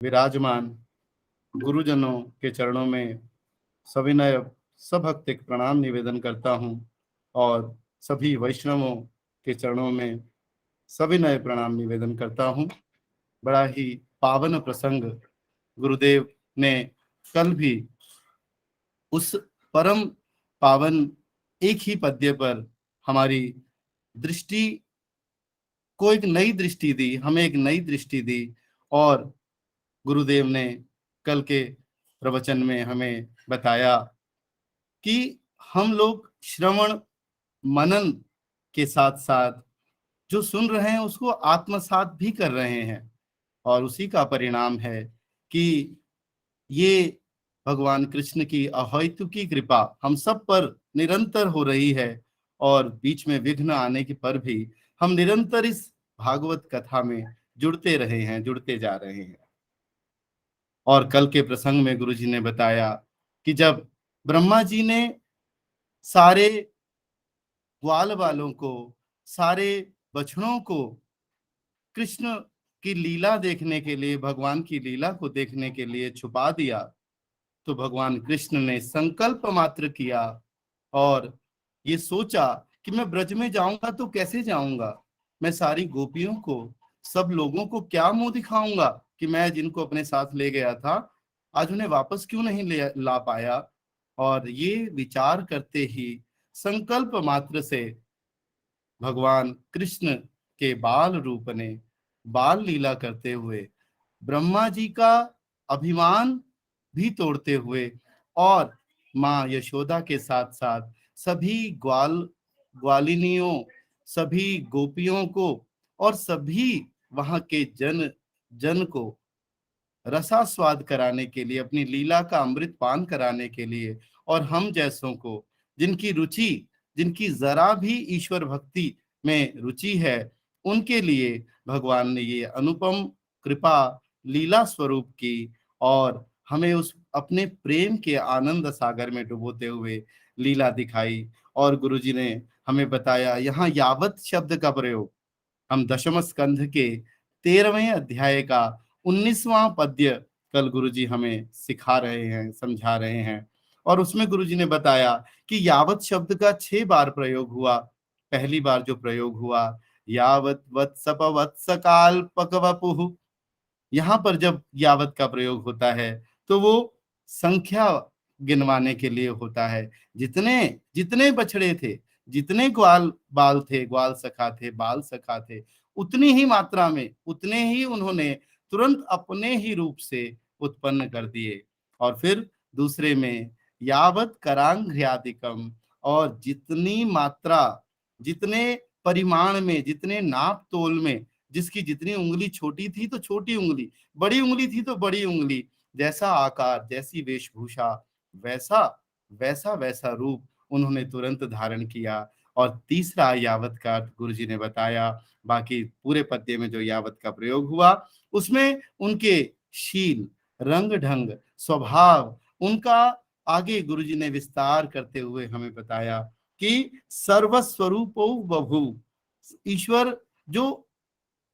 विराजमान गुरुजनों के चरणों में सविनय सभक्तिक प्रणाम निवेदन करता हूँ और सभी वैष्णवों के चरणों में सविनय प्रणाम निवेदन करता हूँ। बड़ा ही पावन प्रसंग गुरुदेव ने कल भी उस परम पावन एक ही पद्य पर हमारी दृष्टि को एक नई दृष्टि दी, हमें एक नई दृष्टि दी। और गुरुदेव ने कल के प्रवचन में हमें बताया कि हम लोग श्रवण मनन के साथ साथ जो सुन रहे हैं उसको आत्मसात भी कर रहे हैं, और उसी का परिणाम है कि ये भगवान कृष्ण की अहेतुकी कृपा हम सब पर निरंतर हो रही है। और बीच में विघ्न आने के पर भी हम निरंतर इस भागवत कथा में जुड़ते रहे हैं, जुड़ते जा रहे हैं। और कल के प्रसंग में गुरु जी ने बताया कि जब ब्रह्मा जी ने सारे ग्वाल वालों को, सारे बछड़ों को कृष्ण की लीला देखने के लिए, भगवान की लीला को देखने के लिए छुपा दिया, तो भगवान कृष्ण ने संकल्प मात्र किया और ये सोचा कि मैं ब्रज में जाऊंगा तो कैसे जाऊंगा, मैं सारी गोपियों को, सब लोगों को क्या मुंह दिखाऊंगा कि मैं जिनको अपने साथ ले गया था आज उन्हें वापस क्यों नहीं ला पाया। और ये विचार करते ही संकल्प मात्र से भगवान कृष्ण के बाल रूप ने बाल लीला करते हुए ब्रह्मा जी का अभिमान भी तोड़ते हुए और माँ यशोदा के साथ साथ सभी ग्वालिनियों, सभी गोपियों को और सभी वहां के जन को रसास्वाद कराने के लिए, अपनी लीला का अमृत पान कराने के लिए, और हम जैसों को जिनकी रुचि, जिनकी जरा भी ईश्वर भक्ति में रुचि है, उनके लिए भगवान ने ये अनुपम कृपा लीला स्वरूप की और हमें उस अपने प्रेम के आनंद सागर में डुबोते हुए लीला दिखाई। और गुरुजी ने हमें बताया, यहाँ यावत शब्द का प्रयोग हम दशम स्कंध के 13वें अध्याय का 19वां पद्य कल गुरुजी हमें सिखा रहे हैं, समझा रहे हैं। और उसमें गुरुजी ने बताया कि यावत शब्द का 6 बार प्रयोग हुआ। पहली बार जो प्रयोग हुआ, यावत वत्सप वत्सकाल पकवपुः, यहाँ पर जब यावत का प्रयोग होता है तो वो संख्या गिनवाने के लिए होता है। जितने जितने बछड़े थे, जितने ग्वाल बाल थे, ग्वाल सखा थे, बाल सखा थे, उतनी ही मात्रा में, उतने ही उन्होंने तुरंत अपने ही रूप से उत्पन्न कर दिए। और फिर दूसरे में यावत करांघ्र्यादिकम, और जितनी मात्रा, जितने परिमाण में, जितने नाप तोल में, जिसकी जितनी उंगली छोटी थी तो छोटी उंगली, बड़ी उंगली थी तो बड़ी उंगली, जैसा आकार, जैसी वेशभूषा, वैसा वैसा वैसा रूप उन्होंने तुरंत धारण किया। और तीसरा यावत का गुरु जी ने बताया, बाकी पूरे पद्य में जो यावत का प्रयोग हुआ उसमें उनके शील, रंग ढंग, स्वभाव, उनका आगे गुरु जी ने विस्तार करते हुए हमें बताया कि सर्वस्वरूपो बभू, ईश्वर जो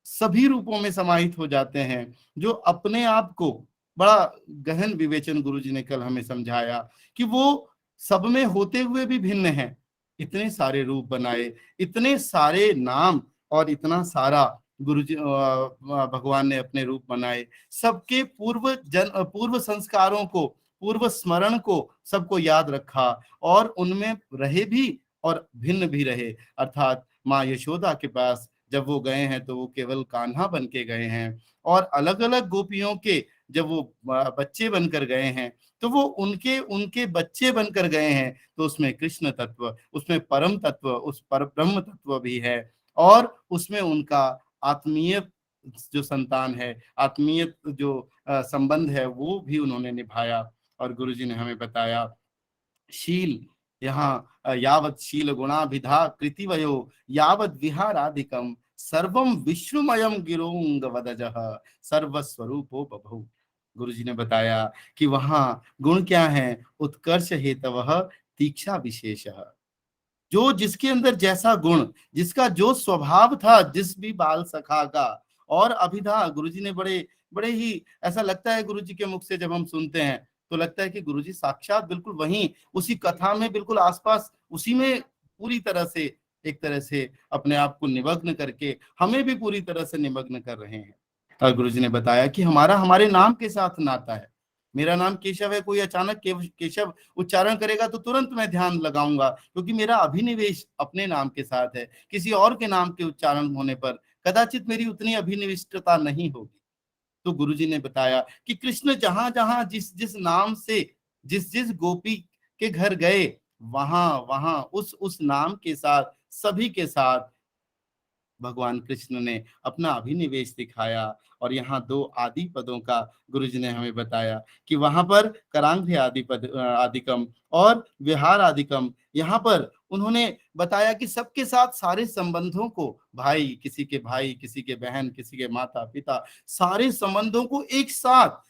सभी रूपों में समाहित हो जाते हैं, जो अपने आप को, बड़ा गहन विवेचन गुरुजी ने कल हमें समझाया कि वो सब में होते हुए भी भिन्न हैं। इतने सारे रूप बनाए, इतने सारे नाम और इतना सारा गुरुजी भगवान ने अपने रूप बनाए, सबके पूर्व संस्कारों को, पूर्व स्मरण को सबको याद रखा और उनमें रहे भी और भिन्न भी रहे। अर्थात माँ यशोदा के पास जब वो गए हैं तो वो केवल कान्हा बन के गए हैं, और अलग अलग गोपियों के जब वो बच्चे बनकर गए हैं तो वो उनके उनके बच्चे बनकर गए हैं। तो उसमें कृष्ण तत्व, उसमें परम तत्व, उस पर ब्रह्म तत्व भी है, और उसमें उनका आत्मीय जो संतान है, आत्मीय जो संबंध है, वो भी उन्होंने निभाया। और गुरुजी ने हमें बताया शील, यहाँ यावत शील गुणाभिधा कृतिवयो यावत विहारादिकम सर्वम विष्णुमयम गिरोंग वदजः सर्वस्वरूपो बभू। गुरु जी ने बताया कि वहां गुण क्या है, उत्कर्ष हेतवः तीक्षा विशेषः, जो जिसके अंदर जैसा गुण, जिसका जो स्वभाव था, जिस भी बाल सखा का, और अभिधा गुरुजी ने बड़े बड़े ही, ऐसा लगता है गुरुजी के मुख से जब हम सुनते हैं तो लगता है कि गुरुजी साक्षात बिल्कुल वहीं उसी कथा में बिल्कुल आसपास उसी में पूरी तरह से, एक तरह से अपने आप को निमग्न करके हमें भी पूरी तरह से निमग्न कर रहे हैं। और गुरुजी ने बताया कि हमारा हमारे नाम के साथ नाता है। मेरा नाम केशव है, कोई अचानक केशव उच्चारण करेगा तो तुरंत मैं ध्यान लगाऊंगा, क्योंकि मेरा अभिनिवेश अपने नाम के साथ है। किसी और के नाम के उच्चारण होने पर कदाचित मेरी उतनी अभिनिविष्टता नहीं होगी। तो गुरुजी ने बताया कि कृष्ण जहां जहां जिस जिस नाम से जिस जिस गोपी के घर गए, वहां वहां उस नाम के साथ सभी के साथ भगवान कृष्ण ने अपना अभिनिवेश दिखाया। और यहाँ दो आदि पदों का गुरुजी ने हमें बताया कि वहां पर करांग आदि पद आदिकम और विहार आदिकम, यहाँ पर उन्होंने बताया कि सबके साथ सारे संबंधों को, भाई किसी के बहन, किसी के माता पिता, सारे संबंधों को एक साथ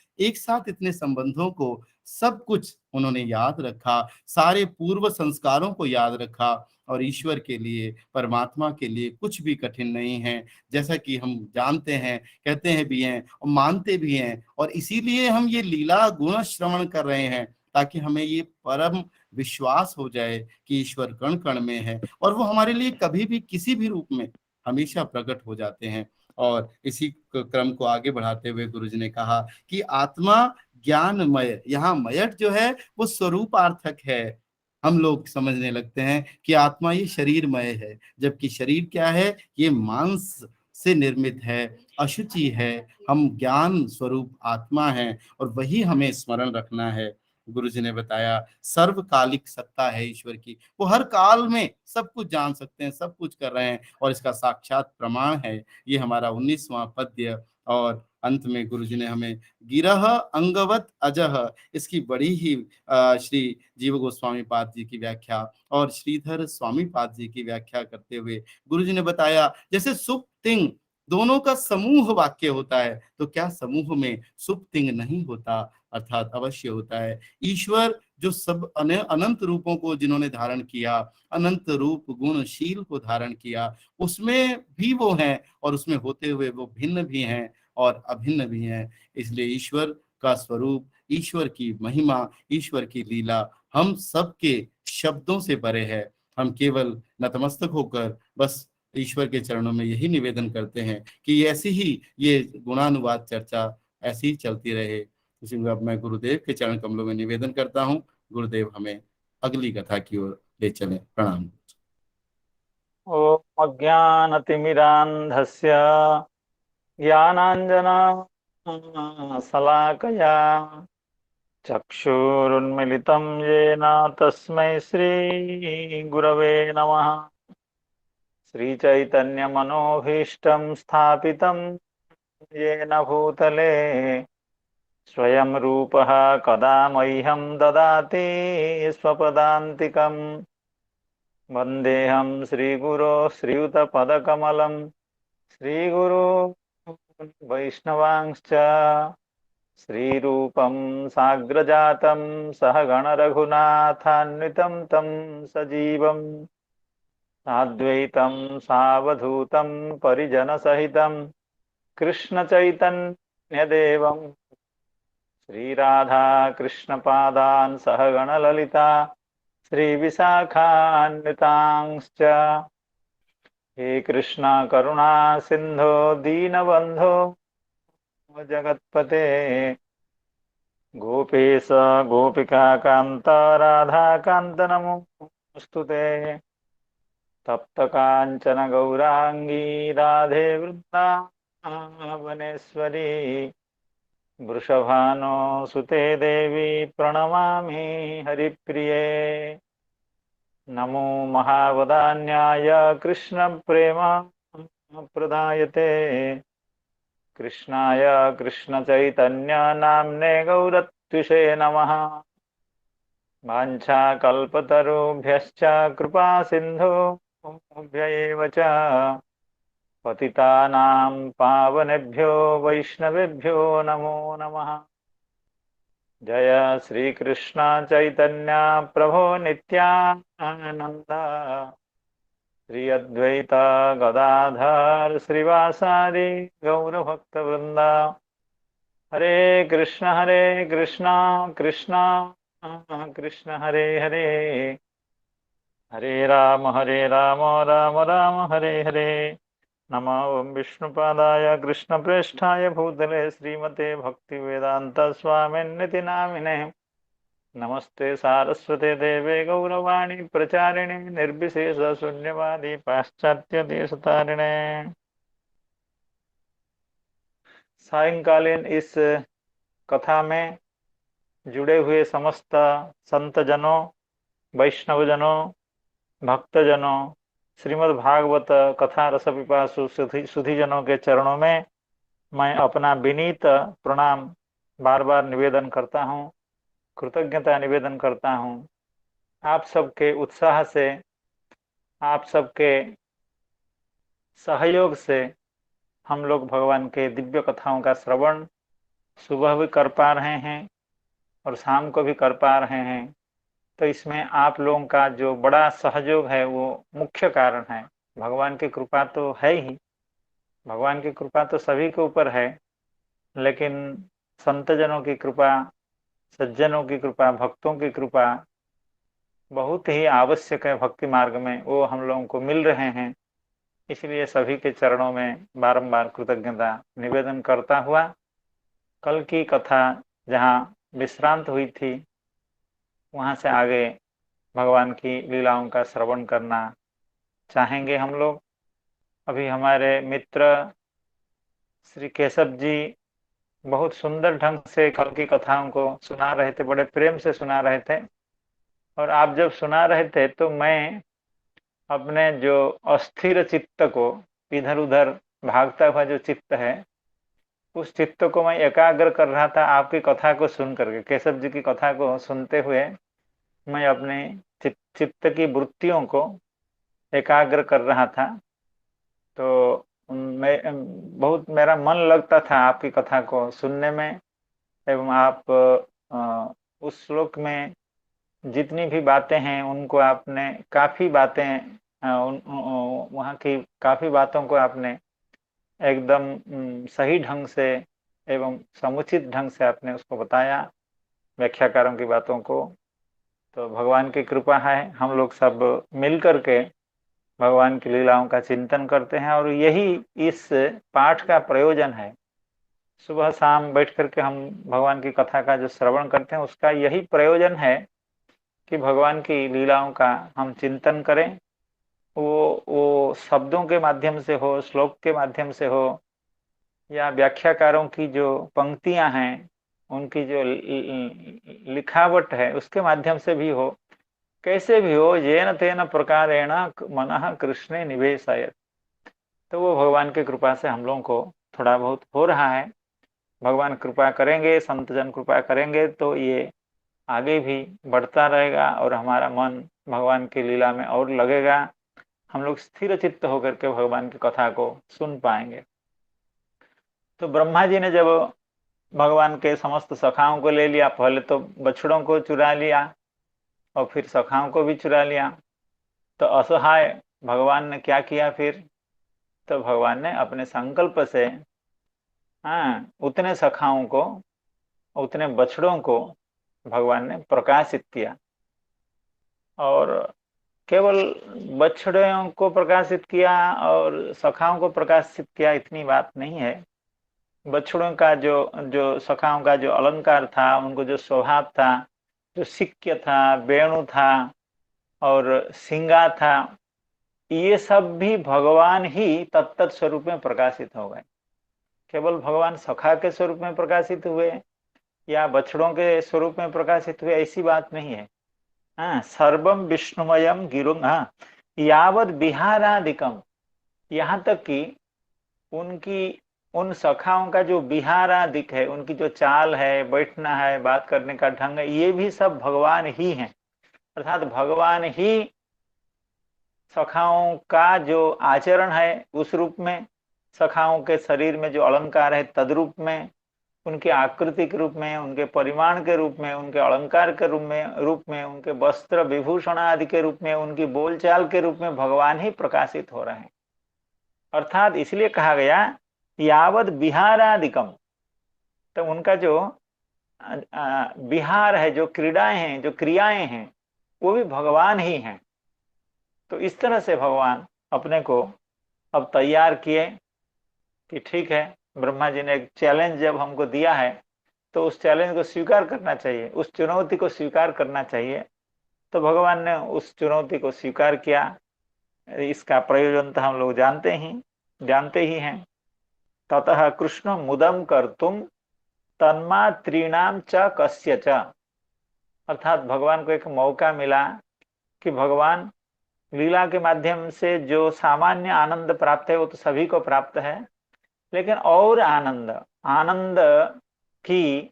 इतने संबंधों को सब कुछ उन्होंने याद रखा, सारे पूर्व संस्कारों को याद रखा। और ईश्वर के लिए, परमात्मा के लिए कुछ भी कठिन नहीं है, जैसा कि हम जानते हैं, कहते हैं भी हैं और मानते भी हैं। और इसीलिए हम ये लीला गुण श्रवण कर रहे हैं, ताकि हमें ये परम विश्वास हो जाए कि ईश्वर कण कण में है और वो हमारे लिए कभी भी किसी भी रूप में हमेशा प्रकट हो जाते हैं। और इसी क्रम को आगे बढ़ाते हुए गुरुजी ने कहा कि आत्मा ज्ञानमय, यहाँ मयट जो है वो स्वरूपार्थक है। हम लोग समझने लगते हैं कि आत्मा ये शरीरमय है, जबकि शरीर क्या है, ये मांस से निर्मित है, अशुचि है। हम ज्ञान स्वरूप आत्मा है और वही हमें स्मरण रखना है। गुरुजी ने बताया सर्वकालिक सत्ता है ईश्वर की, वो हर काल में सब कुछ जान सकते हैं, सब कुछ कर रहे हैं, और इसका साक्षात प्रमाण है ये हमारा 19वां पद्य। और अंत में गुरुजी ने हमें गिरह अंगवत अजह, इसकी बड़ी ही श्री जीव गोस्वामी पाद जी की व्याख्या और श्रीधर स्वामी पाद जी की व्याख्या करते हुए गुरुजी ने बताया, जैसे सुप तिंग दोनों का समूह वाक्य होता है, तो क्या समूह में सुप तिंग नहीं होता, अर्थात अवश्य होता है। ईश्वर जो सब अनंत रूपों को जिन्होंने धारण किया, अनंत रूप गुणशील को धारण किया, उसमें भी वो हैं और उसमें होते हुए वो भिन्न भी हैं और अभिन्न भी हैं। इसलिए ईश्वर का स्वरूप, ईश्वर की महिमा, ईश्वर की लीला हम सबके शब्दों से परे है। हम केवल नतमस्तक होकर बस ईश्वर के चरणों में यही निवेदन करते हैं कि ऐसी ही ये गुणानुवाद चर्चा ऐसी ही चलती रहे। इसी में अब मैं गुरुदेव के चरण कमलों में निवेदन करता हूँ, गुरुदेव हमें अगली कथा की ओर ले चलें। प्रणाम। ओम अज्ञानतिमिरान्धस्य ज्ञानाञ्जनशलाकया चक्षुरुन्मिलितं येन तस्मै श्रीगुरवे नमः। श्रीचैतन्यमनोभीष्टं स्थापितं येन भूतले स्वयं रूपः कदा मह्यं ददाति स्वपदान्तिकम्। वन्देऽहं श्रीगुरो श्रीयुतपदकमलं श्रीगुरो वैष्णवांश्च श्रीरूपं साग्रजातं सहगणरघुनाथान्वितं तं सजीवं साद्वैतं सावधूतं परिजनसहितं कृष्णचैतन्यदेवं श्रीराधा कृष्णपादान् सहगणललिता श्रीविशाखान्वितांश्च। हे कृष्ण करुणा सिंधो दीनबंधो जगत्पते गोपेश गोपिका कांत राधा कांत नमोस्तुते। तप्त कांचन गौरांगी राधे वृंदावनेश्वरी वृषभानुसुते देवी प्रणमामि हरिप्रिये। नमो महावदान्याय कृष्ण प्रेम प्रदायते कृष्णाय कृष्ण चैतन्य नाम्ने गौरत्विषे नमः। वाञ्छाकल्पतरुभ्यश्च कृपा सिन्धुभ्य एव च पतितानां पावनेभ्यो वैष्णवेभ्यो नमो नमः। जय श्री कृष्ण चैतन्य प्रभो नित्यानंद श्री अद्वैत गदाधर श्रीवासादि गौर भक्त वृंदा। हरे कृष्ण कृष्ण कृष्ण हरे हरे, हरे राम राम राम हरे हरे। नमो ओं विष्णुपादाय कृष्णप्रेष्ठाय भूतले श्रीमते भक्तिवेदांत स्वामिन्निति नामिने। नमस्ते सारस्वते देवे गौरवाणी प्रचारिणे निर्विशेष शून्यवादी पाश्चात्य देशतारिणे। सायंकालीन इस कथा में जुड़े हुए समस्त संत जनों, वैष्णव जनों, भक्त जनों, श्रीमद् भागवत कथा रस पिपासु सुधी जनों के चरणों में मैं अपना विनीत प्रणाम बार बार निवेदन करता हूँ, कृतज्ञता निवेदन करता हूँ। आप सबके उत्साह से, आप सबके सहयोग से हम लोग भगवान के दिव्य कथाओं का श्रवण सुबह भी कर पा रहे हैं और शाम को भी कर पा रहे हैं। तो इसमें आप लोगों का जो बड़ा सहयोग है वो मुख्य कारण है। भगवान की कृपा तो है ही, भगवान की कृपा तो सभी के ऊपर है, लेकिन संतजनों की कृपा, सज्जनों की कृपा, भक्तों की कृपा बहुत ही आवश्यक है भक्ति मार्ग में, वो हम लोगों को मिल रहे हैं। इसलिए सभी के चरणों में बारंबार कृतज्ञता निवेदन करता हुआ कल की कथा जहाँ विश्रांत हुई थी वहाँ से आगे भगवान की लीलाओं का श्रवण करना चाहेंगे हम लोग। अभी हमारे मित्र श्री केशव जी बहुत सुंदर ढंग से कल की कथाओं को सुना रहे थे, बड़े प्रेम से सुना रहे थे। और आप जब सुना रहे थे तो मैं अपने जो अस्थिर चित्त को, इधर उधर भागता हुआ जो चित्त है, उस चित्त को मैं एकाग्र कर रहा था आपकी कथा को सुन करके। केशव जी की कथा को सुनते हुए मैं अपने चित्त की वृत्तियों को एकाग्र कर रहा था। तो मैं बहुत, मेरा मन लगता था आपकी कथा को सुनने में। एवं आप उस श्लोक में जितनी भी बातें हैं उनको आपने काफी बातें वहाँ की काफी बातों को आपने एकदम सही ढंग से एवं समुचित ढंग से आपने उसको बताया, व्याख्याकारों की बातों को। तो भगवान की कृपा है, हम लोग सब मिल करके भगवान की लीलाओं का चिंतन करते हैं और यही इस पाठ का प्रयोजन है। सुबह शाम बैठ करके हम भगवान की कथा का जो श्रवण करते हैं उसका यही प्रयोजन है कि भगवान की लीलाओं का हम चिंतन करें। वो शब्दों के माध्यम से हो, श्लोक के माध्यम से हो, या व्याख्याकारों की जो पंक्तियां हैं उनकी जो लिखावट है उसके माध्यम से भी हो, कैसे भी हो, येन तेन प्रकारेण मनः कृष्णे निवेशयत्। तो वो भगवान की कृपा से हम लोगों को थोड़ा बहुत हो रहा है। भगवान कृपा करेंगे, संतजन कृपा करेंगे तो ये आगे भी बढ़ता रहेगा और हमारा मन भगवान की लीला में और लगेगा। हम लोग स्थिर चित्त होकर के भगवान की कथा को सुन पाएंगे। तो ब्रह्मा जी ने जब भगवान के समस्त सखाओं को ले लिया, पहले तो बछड़ों को चुरा लिया और फिर सखाओं को भी चुरा लिया, तो असहाय भगवान ने क्या किया फिर? तो भगवान ने अपने संकल्प से उतने सखाओं को, उतने बछड़ों को भगवान ने प्रकाशित किया। और केवल बछड़ों को प्रकाशित किया और सखाओं को प्रकाशित किया इतनी बात नहीं है। बछड़ों का जो जो सखाओं का जो अलंकार था, उनको जो स्वभाव था, जो सिक्य था, वेणु था और सिंगा था, ये सब भी भगवान ही तत्त स्वरूप में प्रकाशित हो गए। केवल भगवान सखा के स्वरूप में प्रकाशित हुए या बछड़ों के स्वरूप में प्रकाशित हुए ऐसी बात नहीं है। सर्वम विष्णुमयम गिरुंग, यावत विहारादिकम, यहाँ तक कि उनकी उन सखाओं का जो विहारादिक है, उनकी जो चाल है, बैठना है, बात करने का ढंग है, ये भी सब भगवान ही है। अर्थात भगवान ही सखाओं का जो आचरण है उस रूप में, सखाओं के शरीर में जो अलंकार है तद्रूप में, उनकी आकृति के रूप में, उनके परिमाण के रूप में, उनके अलंकार के रूप में, उनके वस्त्र विभूषण आदि के रूप में, उनकी बोलचाल के रूप में भगवान ही प्रकाशित हो रहे हैं। अर्थात इसलिए कहा गया यावद विहारादिकम, तो उनका जो विहार है, जो क्रीड़ाएं हैं, जो क्रियाएं हैं, वो भी भगवान ही हैं। तो इस तरह से भगवान अपने को अब तैयार किए कि ठीक है, ब्रह्मा जी ने एक चैलेंज जब हमको दिया है तो उस चैलेंज को स्वीकार करना चाहिए, उस चुनौती को स्वीकार करना चाहिए। तो भगवान ने उस चुनौती को स्वीकार किया। इसका प्रयोजन तो हम लोग जानते ही हैं। ततः कृष्ण मुदम कर्तुम तन्मात्रीणाम च कस्य च, अर्थात भगवान को एक मौका मिला कि भगवान लीला के माध्यम से जो सामान्य आनंद प्राप्त है वो तो सभी को प्राप्त है, लेकिन और आनंद की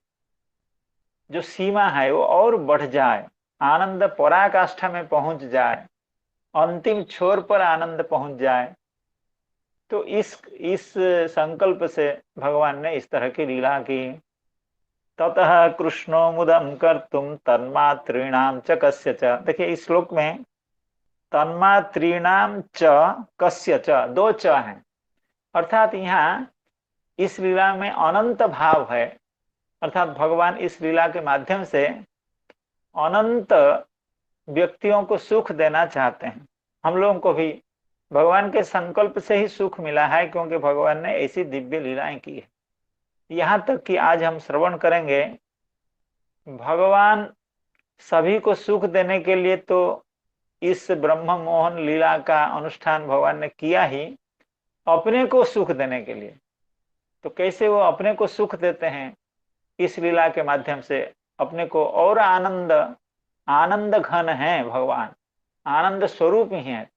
जो सीमा है वो और बढ़ जाए, आनंद पराकाष्ठा में पहुंच जाए, अंतिम छोर पर आनंद पहुंच जाए। तो इस संकल्प से भगवान ने इस तरह की लीला की। ततः कृष्णो मुदम कर्तुम तन्मात्रीणाम च कस्य च, देखिए इस श्लोक में तन्मात्रीणाम च कस्य च, दो च हैं, अर्थात यहाँ इस लीला में अनंत भाव है। अर्थात भगवान इस लीला के माध्यम से अनंत व्यक्तियों को सुख देना चाहते हैं। हम लोगों को भी भगवान के संकल्प से ही सुख मिला है, क्योंकि भगवान ने ऐसी दिव्य लीलाएं की है। यहाँ तक कि आज हम श्रवण करेंगे, भगवान सभी को सुख देने के लिए तो इस ब्रह्म मोहन लीला का अनुष्ठान भगवान ने किया ही, अपने को सुख देने के लिए। तो कैसे वो अपने को सुख देते हैं? इस लीला के माध्यम से अपने को और आनंद घन है भगवान, आनंद स्वरूप ही है।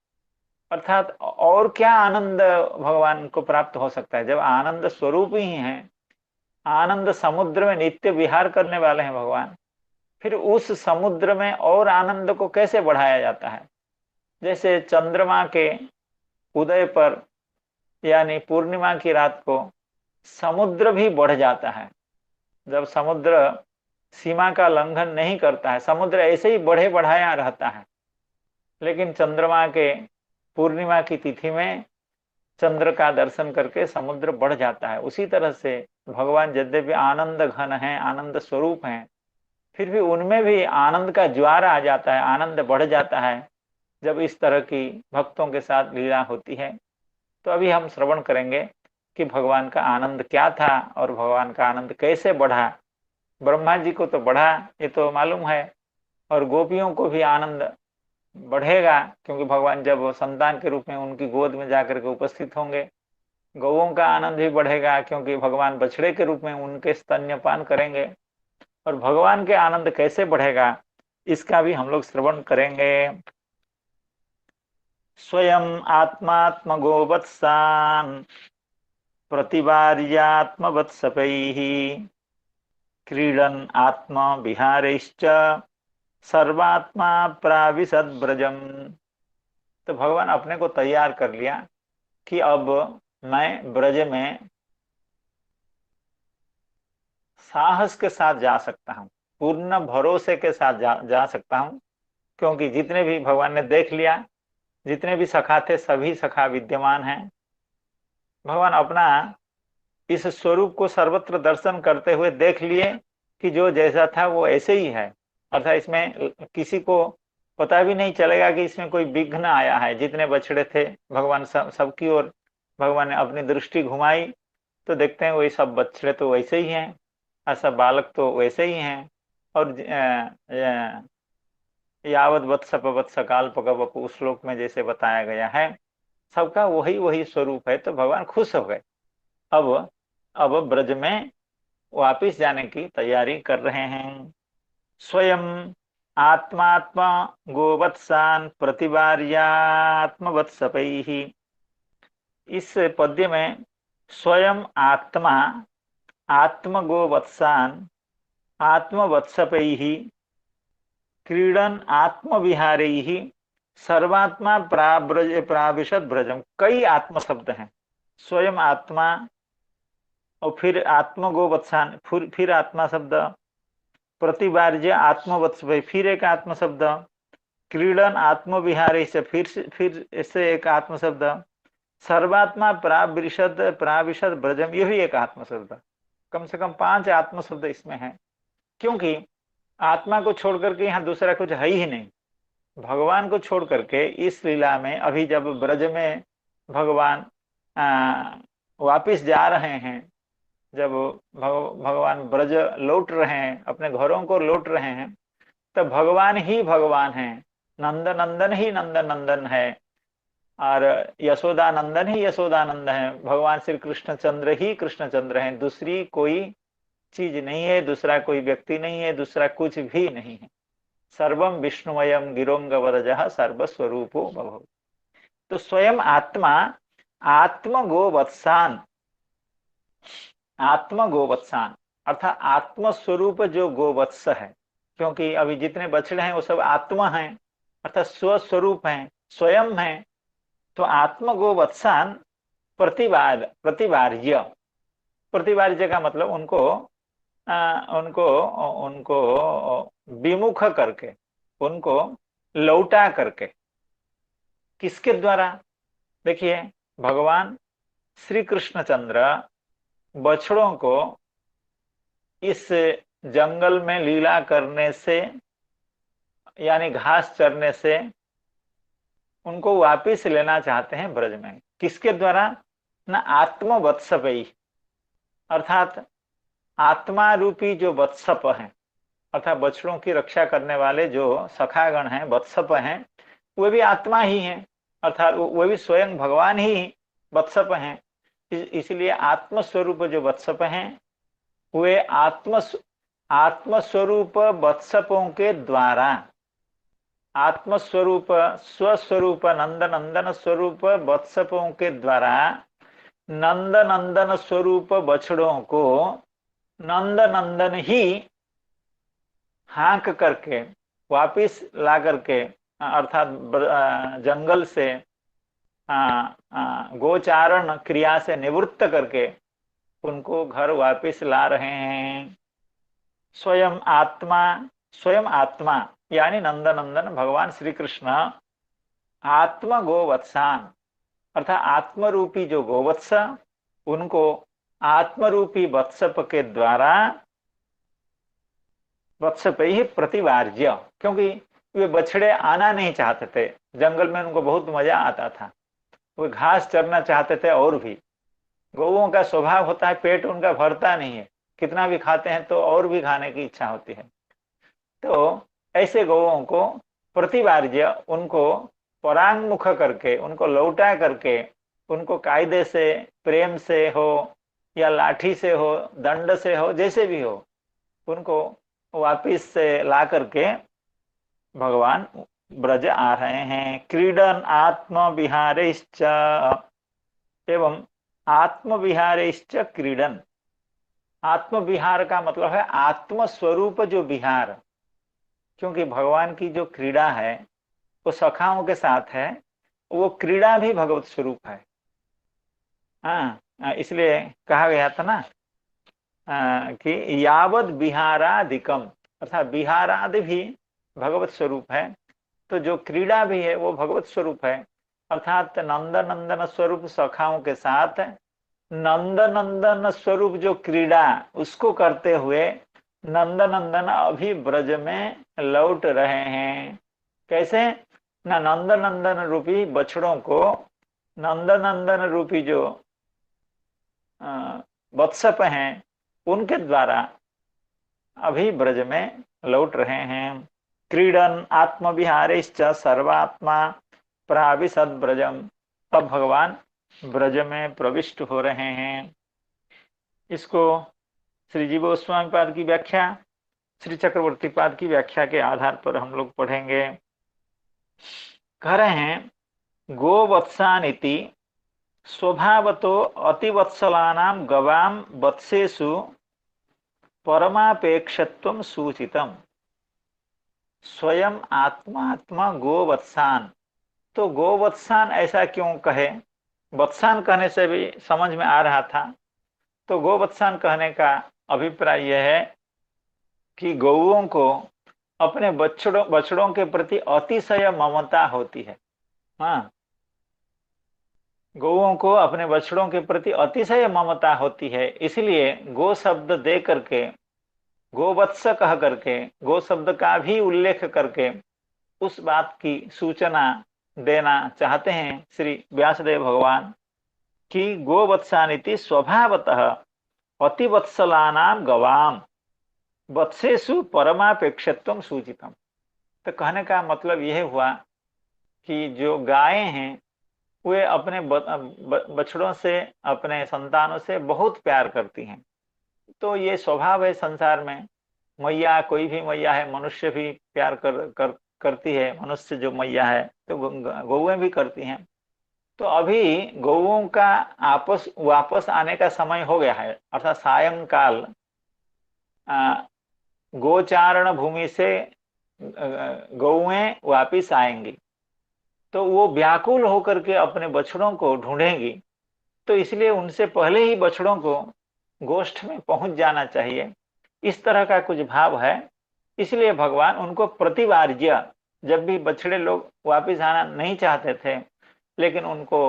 अर्थात और क्या आनंद भगवान को प्राप्त हो सकता है जब आनंद स्वरूप ही है, आनंद समुद्र में नित्य विहार करने वाले हैं भगवान। फिर उस समुद्र में और आनंद को कैसे बढ़ाया जाता है? जैसे चंद्रमा के उदय पर यानी पूर्णिमा की रात को समुद्र भी बढ़ जाता है। जब समुद्र सीमा का लंघन नहीं करता है, समुद्र ऐसे ही बढ़े बढ़ाया रहता है, लेकिन चंद्रमा के पूर्णिमा की तिथि में चंद्र का दर्शन करके समुद्र बढ़ जाता है। उसी तरह से भगवान यद्यपि आनंद घन है, आनंद स्वरूप हैं, फिर भी उनमें भी आनंद का ज्वार आ जाता है, आनंद बढ़ जाता है जब इस तरह की भक्तों के साथ लीला होती है। तो अभी हम श्रवण करेंगे कि भगवान का आनंद क्या था और भगवान का आनंद कैसे बढ़ा। ब्रह्मा जी को तो बढ़ा, ये तो मालूम है, और गोपियों को भी आनंद बढ़ेगा, क्योंकि भगवान जब संतान के रूप में उनकी गोद में जाकर के उपस्थित होंगे। गौओं का आनंद भी बढ़ेगा, क्योंकि भगवान बछड़े के रूप में उनके स्तन्यपान करेंगे। और भगवान के आनंद कैसे बढ़ेगा इसका भी हम लोग श्रवण करेंगे। स्वयं आत्मात्म गोवत्सान प्रतिवार्यात्मवत्सपैः क्रीडन आत्म विहारैश्च सर्वात्मा प्राविशद ब्रजम। तो भगवान अपने को तैयार कर लिया कि अब मैं ब्रज में साहस के साथ जा सकता हूँ, पूर्ण भरोसे के साथ जा सकता हूँ, क्योंकि जितने भी भगवान ने देख लिया, जितने भी सखा थे सभी सखा विद्यमान हैं। भगवान अपना इस स्वरूप को सर्वत्र दर्शन करते हुए देख लिए कि जो जैसा था वो ऐसे ही है। अर्थात इसमें किसी को पता भी नहीं चलेगा कि इसमें कोई विघ्न आया है। जितने बछड़े थे भगवान सबकी ओर भगवान ने अपनी दृष्टि घुमाई तो देखते हैं वही सब बछड़े तो वैसे ही हैं और सब बालक तो वैसे ही हैं। और यावत वत्स वत्स काल पगवपु उस श्लोक में जैसे बताया गया है, सबका वही स्वरूप है। तो भगवान खुश हो गए। अब ब्रज में वापिस जाने की तैयारी कर रहे हैं। स्वयं आत्मात्मा गोवत्सान प्रतिवार्यात्मवत्सपैः, इस पद्य में स्वयं आत्मा आत्म गोवत्सान आत्मवत्सपैः क्रीडन आत्मविहारैः सर्वात्मा प्राविशद ब्रजम, कई आत्म शब्द हैं। स्वयं आत्मा और फिर आत्म गोवत्सान, फिर आत्मा शब्द, प्रतिवार्य आत्मवत्स, फिर एक आत्म शब्द, क्रीडन आत्म विहार से फिर इससे एक आत्म शब्द, सर्वात्मा प्राविशद ब्रजम, ये भी एक आत्म शब्द। कम से कम 5 आत्म शब्द इसमें है, क्योंकि आत्मा को छोड़ करके यहाँ दूसरा कुछ है ही नहीं। भगवान को छोड़ करके इस लीला में, अभी जब ब्रज में भगवान वापिस जा रहे हैं, जब भगवान ब्रज लौट रहे हैं, अपने घरों को लौट रहे हैं, तब भगवान ही भगवान है, नंद नंदन ही नंद नंदन है, और यशोदानंदन ही यशोदानंद है, भगवान श्री कृष्णचंद्र ही कृष्णचंद्र हैं, दूसरी कोई चीज नहीं है, दूसरा कोई व्यक्ति नहीं है, दूसरा कुछ भी नहीं है। सर्वम विष्णुमयम गिरोंग वरजः सर्वस्वरूपो भव। तो स्वयं आत्मा आत्म गोवत्सान, आत्म गोवत्सान अर्थात आत्म स्वरूप जो गोवत्स है, क्योंकि अभी जितने बछड़े हैं वो सब आत्मा हैं, अर्थात स्वस्वरूप हैं, स्वयं हैं। तो आत्म गोवत्सान प्रतिवार्य, प्रतिवार्य का मतलब उनको उनको उनको विमुख करके, उनको लौटा करके। किसके द्वारा? देखिए, भगवान श्री कृष्णचंद्र बछड़ों को इस जंगल में लीला करने से, यानी घास चरने से, उनको वापिस लेना चाहते हैं ब्रज में। किसके द्वारा? न आत्मवत्सपई, अर्थात आत्मा रूपी जो वत्सप हैं, अर्थात बछड़ों की रक्षा करने वाले जो सखागण हैं, वत्सप हैं, वे भी आत्मा ही हैं, अर्थात वे भी स्वयं भगवान ही वत्सप हैं। इसलिए आत्मस्वरूप जो वत्सप हैं, वे आत्मस्वरूप वत्सपों के द्वारा, आत्मस्वरूप स्वस्वरूप नंद नंदन स्वरूप वत्सपों के द्वारा नंद नंदन स्वरूप बछड़ों को नंद नंदन ही हाँक करके वापिस ला करके, अर्थात जंगल से गोचारण क्रिया से निवृत्त करके उनको घर वापिस ला रहे हैं। स्वयं आत्मा यानी नंद नंदन भगवान श्री कृष्ण आत्म गोवत्सान, अर्थात आत्मरूपी जो गोवत्स, उनको आत्मरूपी वत्सप के द्वारा, वत्सप ही प्रतिवार्य, क्योंकि वे बछड़े आना नहीं चाहते थे जंगल में, उनको बहुत मजा आता था, वे घास चरना चाहते थे। और भी गौओं का स्वभाव होता है, पेट उनका भरता नहीं है, कितना भी खाते हैं तो और भी खाने की इच्छा होती है। तो ऐसे गौओं को प्रतिवार्य, उनको परांगमुख करके, उनको लौटा करके, उनको कायदे से, प्रेम से हो या लाठी से हो, दंड से हो, जैसे भी हो, उनको वापिस से ला करके भगवान ब्रज आ रहे हैं। क्रीडन आत्म विहारेश्च, एवं आत्म विहारेश्च क्रीडन। आत्म विहार का मतलब है आत्म स्वरूप जो विहार, क्योंकि भगवान की जो क्रीड़ा है वो सखाओं के साथ है, वो क्रीड़ा भी भगवत स्वरूप है। इसलिए कहा गया था ना कि यावद विहारादिकम, अर्थात विहारादि भी भगवत स्वरूप है, तो जो क्रीड़ा भी है वो भगवत स्वरूप है। अर्थात नंद नंदन स्वरूप सखाओं के साथ नंद नंदन स्वरूप जो क्रीड़ा, उसको करते हुए नंद नंदन अभी ब्रज में लौट रहे हैं। कैसे? न नंद नंदन रूपी बछड़ों को नंद नंदन रूपी जो वत्सप हैं, उनके द्वारा अभी ब्रज में लौट रहे हैं। क्रीडन आत्मविहारेश्च सर्वात्मा प्राविशद ब्रजम, तब भगवान ब्रज में प्रविष्ट हो रहे हैं। इसको श्री जीव गोस्वामी पाद की व्याख्या, श्री चक्रवर्ती पाद की व्याख्या के आधार पर हम लोग पढ़ेंगे। कह रहे हैं गोवत्सानिति स्वभावतो अतिवत्सलानां गवाम वत्सेषु परमापेक्षत्वं सूचितम। स्वयं आत्मा गोवत्सान, तो गोवत्सान ऐसा क्यों कहे? वत्सान कहने से भी समझ में आ रहा था, तो गोवत्सान कहने का अभिप्राय यह है कि गौओं को अपने बछड़ों के प्रति अतिशय ममता होती है। हाँ, गौओं को अपने बछड़ों के प्रति अतिशय ममता होती है, इसलिए गो शब्द दे करके, गोवत्स कह करके, गो शब्द का भी उल्लेख करके उस बात की सूचना देना चाहते हैं श्री व्यासदेव भगवान कि गोवत्सानिति स्वभावतः अतिवत्सलानाम गवाम वत्सेषु परमापेक्षत्वम सूचितम। तो कहने का मतलब यह हुआ कि जो गायें हैं वे अपने बछड़ों से, अपने संतानों से बहुत प्यार करती हैं। तो ये स्वभाव है संसार में। मैया, कोई भी मैया है, मनुष्य भी प्यार करती है, मनुष्य जो मैया है तो गौएं भी करती हैं। तो अभी गौओं का वापस आने का समय हो गया है, अर्थात सायंकाल गोचारण भूमि से गौएं वापिस आएंगी, तो वो व्याकुल होकर के अपने बछड़ों को ढूंढेंगी। तो इसलिए उनसे पहले ही बछड़ों को गोष्ठ में पहुंच जाना चाहिए, इस तरह का कुछ भाव है। इसलिए भगवान उनको प्रतिवार्य, जब भी बछड़े लोग वापिस आना नहीं चाहते थे, लेकिन उनको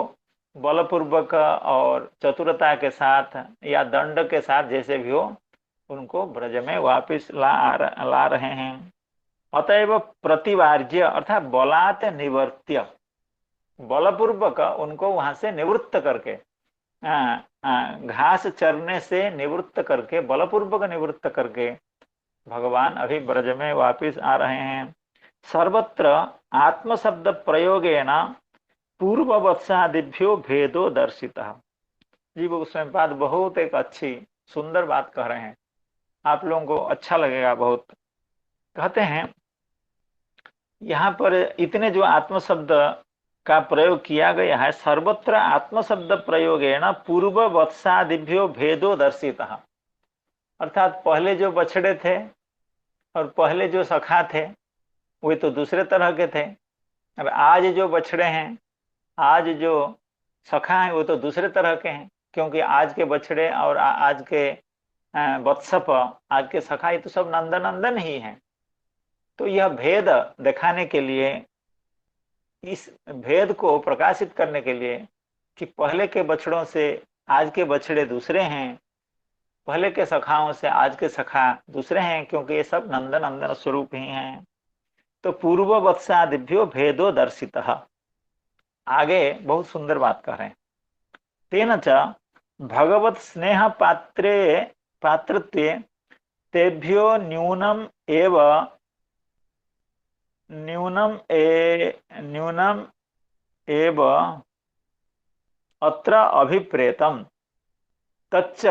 बलपूर्वक और चतुरता के साथ या दंड के साथ, जैसे भी हो, उनको ब्रज में वापिस ला रहे हैं। अतएव प्रतिवार्य अर्थात बलात् निवर्त्य, बलपूर्वक उनको वहां से निवृत्त करके, घास चरने से निवृत्त करके, बलपूर्वक निवृत्त करके भगवान अभी ब्रज में वापिस आ रहे हैं। सर्वत्र आत्मशब्द प्रयोगेन पूर्ववत्सादिभ्यो भेदो दर्शितः। जी गोस्वामी पाद बहुत एक अच्छी सुंदर बात कह रहे हैं, आप लोगों को अच्छा लगेगा बहुत। कहते हैं यहाँ पर इतने जो आत्मशब्द का प्रयोग किया गया है, सर्वत्र आत्मशब्द प्रयोगेण पूर्ववत्सादिभ्यो भेदो दर्शितः, अर्थात पहले जो बछड़े थे और पहले जो सखा थे वे तो दूसरे तरह के थे, और आज जो बछड़े हैं, आज जो सखा हैं वो तो दूसरे तरह के हैं, क्योंकि आज के बछड़े और आज के वत्सप, आज के सखा, ये तो सब नंदन नंदन ही हैं। तो यह भेद दिखाने के लिए, इस भेद को प्रकाशित करने के लिए कि पहले के बछड़ों से आज के बछड़े दूसरे हैं, पहले के सखाओं से आज के सखा दूसरे हैं, क्योंकि ये सब नंदन नंदन स्वरूप ही हैं। तो पूर्ववत्सादिभ्यो भेदो दर्शितः। आगे बहुत सुंदर बात कर रहे हैं, तेन च भगवत स्नेह पात्रत्वे तेभ्यो न्यूनम एव अत्र अभिप्रेतम तच्च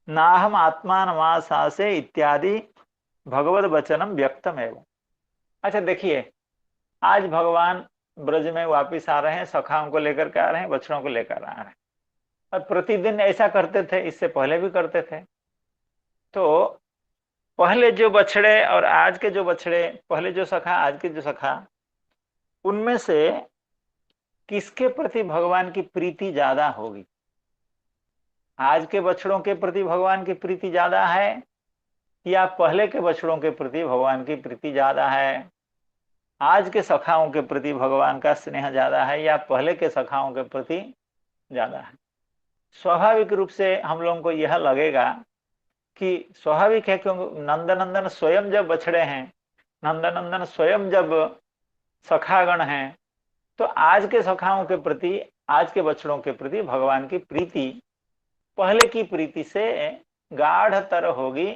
नाहम आत्मानमाशासे इत्यादि भगवत वचनम व्यक्तम एवं। अच्छा देखिए, आज भगवान ब्रज में वापिस आ रहे हैं, सखाओं को लेकर के आ रहे हैं, बछड़ों को लेकर आ रहे हैं, और प्रतिदिन ऐसा करते थे, इससे पहले भी करते थे। तो पहले जो बछड़े और आज के जो बछड़े, पहले जो सखा आज के जो सखा, उनमें से किसके प्रति भगवान की प्रीति ज्यादा होगी? आज के बछड़ों के प्रति भगवान की प्रीति ज्यादा है या पहले के बछड़ों के प्रति भगवान की प्रीति ज्यादा है? आज के सखाओं के प्रति भगवान का स्नेह ज्यादा है या पहले के सखाओं के प्रति ज्यादा है? स्वाभाविक रूप से हम लोगों को यह लगेगा कि स्वाभाविक है, क्योंकि नंदनंदन स्वयं जब बछड़े हैं, नंदनंदन स्वयं जब सखागण हैं, तो आज के सखाओं के प्रति, आज के बछड़ों के प्रति भगवान की प्रीति पहले की प्रीति से गाढ़तर होगी,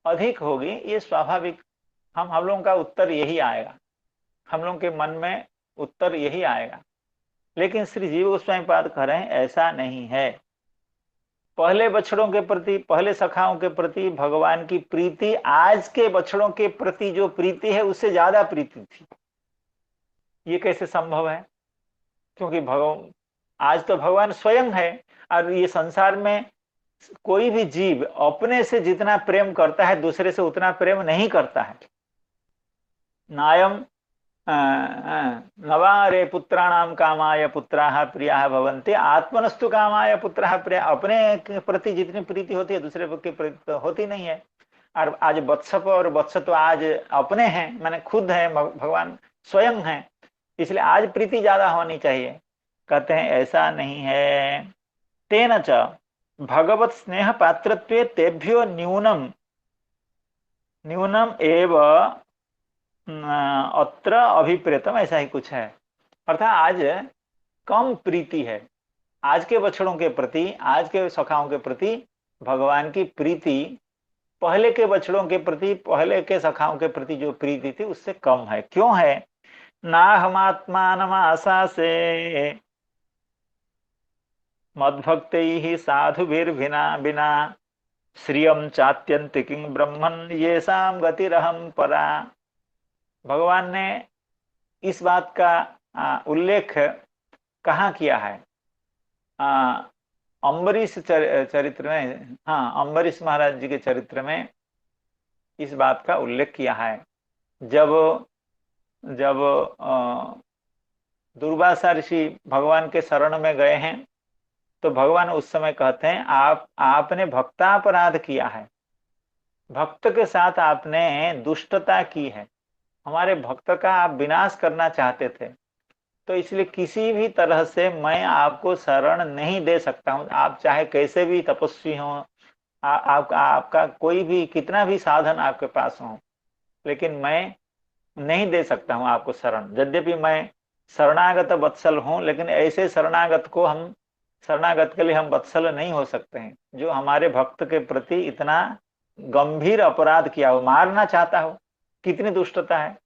अधिक होगी। ये स्वाभाविक, हम लोगों का उत्तर यही आएगा, हम लोगों के मन में उत्तर यही आएगा। लेकिन श्री जीव गोस्वामी पाद कह रहे हैं ऐसा नहीं है। पहले बछड़ों के प्रति, पहले सखाओं के प्रति भगवान की प्रीति आज के बछड़ों के प्रति जो प्रीति है उससे ज्यादा प्रीति थी। ये कैसे संभव है? क्योंकि आज तो भगवान स्वयं है, और ये संसार में कोई भी जीव अपने से जितना प्रेम करता है दूसरे से उतना प्रेम नहीं करता है। नायम नवारे पुत्राणाम कामाय पुत्राः प्रियाः भवन्ति आत्मनस्तु कामाय पुत्राः प्रिया। अपने के प्रति जितनी प्रीति होती है दूसरे के प्रति तो होती नहीं है। और आज वत्स और वत्स तो आज अपने हैं, मैंने खुद है, भगवान स्वयं है, इसलिए आज प्रीति ज्यादा होनी चाहिए। कहते हैं ऐसा नहीं है। तेन च भगवत स्नेह पात्रत्वे तेभ्यो न्यूनम न्यूनम एव अत्र अभिप्रेतम, ऐसा ही कुछ है। अर्थात आज कम प्रीति है आज के बछड़ों के प्रति, आज के सखाओं के प्रति भगवान की प्रीति पहले के बछड़ों के प्रति, पहले के सखाओं के प्रति जो प्रीति थी उससे कम है। क्यों है? ना हम आत्मानमासा से मद्भक्त ही साधुभिर्भिना बिना श्रियम चात्यंतिकिं ब्रह्मन ये शाम गतिरहम परा। भगवान ने इस बात का उल्लेख कहाँ किया है? अम्बरीश चरित्र में, हाँ, अम्बरीश महाराज जी के चरित्र में इस बात का उल्लेख किया है। जब जब दुर्वासा ऋषि भगवान के शरण में गए हैं तो भगवान उस समय कहते हैं आपने भक्तापराध किया है, भक्त के साथ आपने दुष्टता की है, हमारे भक्त का आप विनाश करना चाहते थे, तो इसलिए किसी भी तरह से मैं आपको शरण नहीं दे सकता हूं। आप चाहे कैसे भी तपस्वी हो, आपका कोई भी कितना भी साधन आपके पास हो, लेकिन मैं नहीं दे सकता हूं आपको शरण। यद्यपि मैं शरणागत वत्सल हूं, लेकिन ऐसे शरणागत के लिए हम वत्सल नहीं हो सकते हैं जो हमारे भक्त के प्रति इतना गंभीर अपराध किया हो, मारना चाहता हो। कितनी दुष्टता है।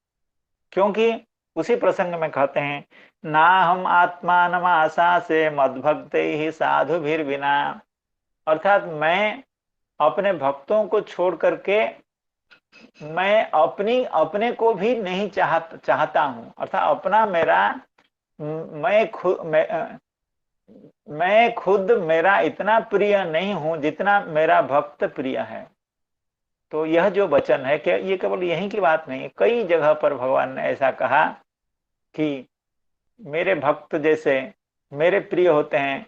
क्योंकि उसी प्रसंग में कहते हैं ना हम आत्मान आशा से मद्भक्त ही साधु भीर बिना, अर्थात मैं अपने भक्तों को छोड़ करके मैं अपने को भी नहीं चाहता हूं। अर्थात अपना मेरा मैं खुद मेरा इतना प्रिय नहीं हूं जितना मेरा भक्त प्रिय है। तो यह जो वचन है, क्या ये केवल यहीं की बात नहीं है, कई जगह पर भगवान ने ऐसा कहा कि मेरे भक्त जैसे मेरे प्रिय होते हैं,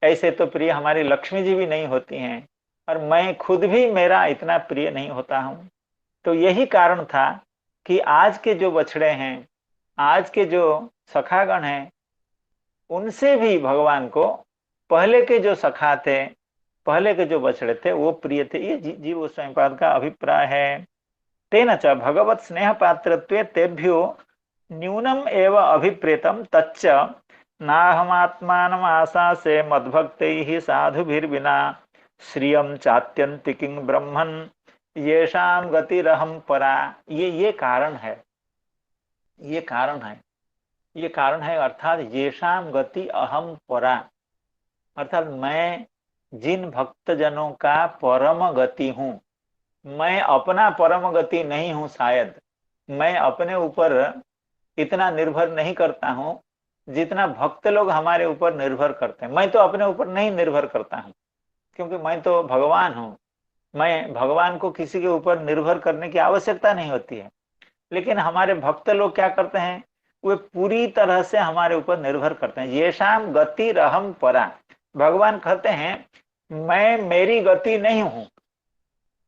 ऐसे तो प्रिय हमारी लक्ष्मी जी भी नहीं होती हैं, और मैं खुद भी मेरा इतना प्रिय नहीं होता हूं। तो यही कारण था कि आज के जो बछड़े हैं, आज के जो सखागण हैं, उनसे भी भगवान को पहले के जो सखा थे, पहले के जो बछड़े थे वो प्रिय थे। ये जीव गोस्वामी पाद का अभिप्राय है। तेन च भगवत स्नेह पात्रत्वे तेभ्यो न्यूनम एव अभिप्रेतम तच्च नाहमात्मानम आशा से मद्भक्त ही साधुभिर्बिना श्रियम चात्यंतिकिं ब्रह्मन येषाम गतिरहम परा। ये कारण है, ये कारण है, ये कारण है। अर्थात येषाम गति अहम परा, अर्थात मैं जिन भक्तजनों का परम गति हूं, मैं अपना परम गति नहीं हूं। शायद मैं अपने ऊपर इतना निर्भर नहीं करता हूं जितना भक्त लोग हमारे ऊपर निर्भर करते हैं। मैं तो अपने ऊपर नहीं निर्भर करता हूं, क्योंकि मैं तो भगवान हूं। मैं भगवान को किसी के ऊपर निर्भर करने की आवश्यकता नहीं होती है। लेकिन हमारे भक्त लोग क्या करते हैं? वे पूरी तरह से हमारे ऊपर निर्भर करते हैं। ये शाम गति रहम परा, भगवान कहते हैं मैं मेरी गति नहीं हूं,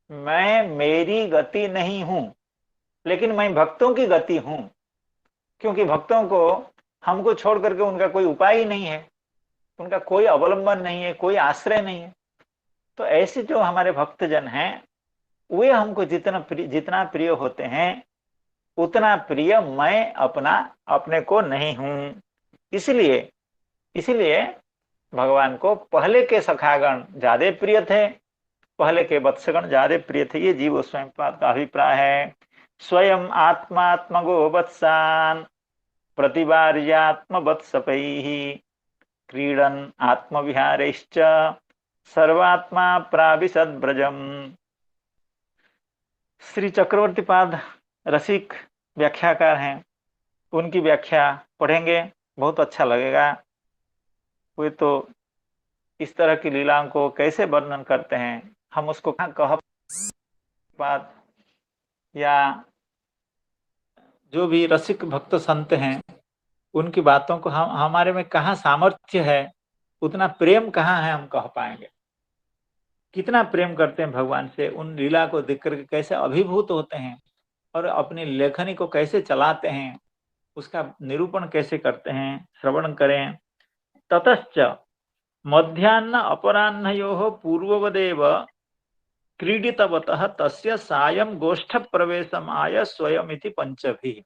मैं मेरी गति नहीं हूं, लेकिन मैं भक्तों की गति हूं। क्योंकि भक्तों को हमको छोड़ करके उनका कोई उपाय ही नहीं है, उनका कोई अवलंबन नहीं है, कोई आश्रय नहीं है। तो ऐसे जो हमारे भक्तजन हैं, वे हमको जितना प्रिय होते हैं उतना प्रिय मैं अपने को नहीं हूं। इसलिए इसलिए भगवान को पहले के सखागण ज्यादा प्रिय थे, पहले के वत्सगण ज्यादा प्रिय थे। ये जीव गोस्वामी पाद का अभिप्राय है। स्वयं आत्मात्मगो वत्सान प्रतिवार्यात्म वत्सपैः क्रीडन आत्मविहारैश्च सर्वात्मा प्राविशद ब्रजम। श्री चक्रवर्ती पाद रसिक व्याख्याकार हैं, उनकी व्याख्या पढ़ेंगे, बहुत अच्छा लगेगा। वे तो इस तरह की लीलाओं को कैसे वर्णन करते हैं, हम उसको कह पाद या जो भी रसिक भक्त संत हैं उनकी बातों को हम हमारे में कहाँ सामर्थ्य है, उतना प्रेम कहाँ है हम कह पाएंगे। कितना प्रेम करते हैं भगवान से, उन लीला को देख करके कैसे अभिभूत होते हैं और अपनी लेखनी को कैसे चलाते हैं, उसका निरूपण कैसे करते हैं, श्रवण करें। ततश्च मध्याह्न अपराह्नयोः पूर्ववदेव क्रीडितवतः तस्य सायं गोष्ठ प्रवेशमाय स्वयमिति पंचभिः।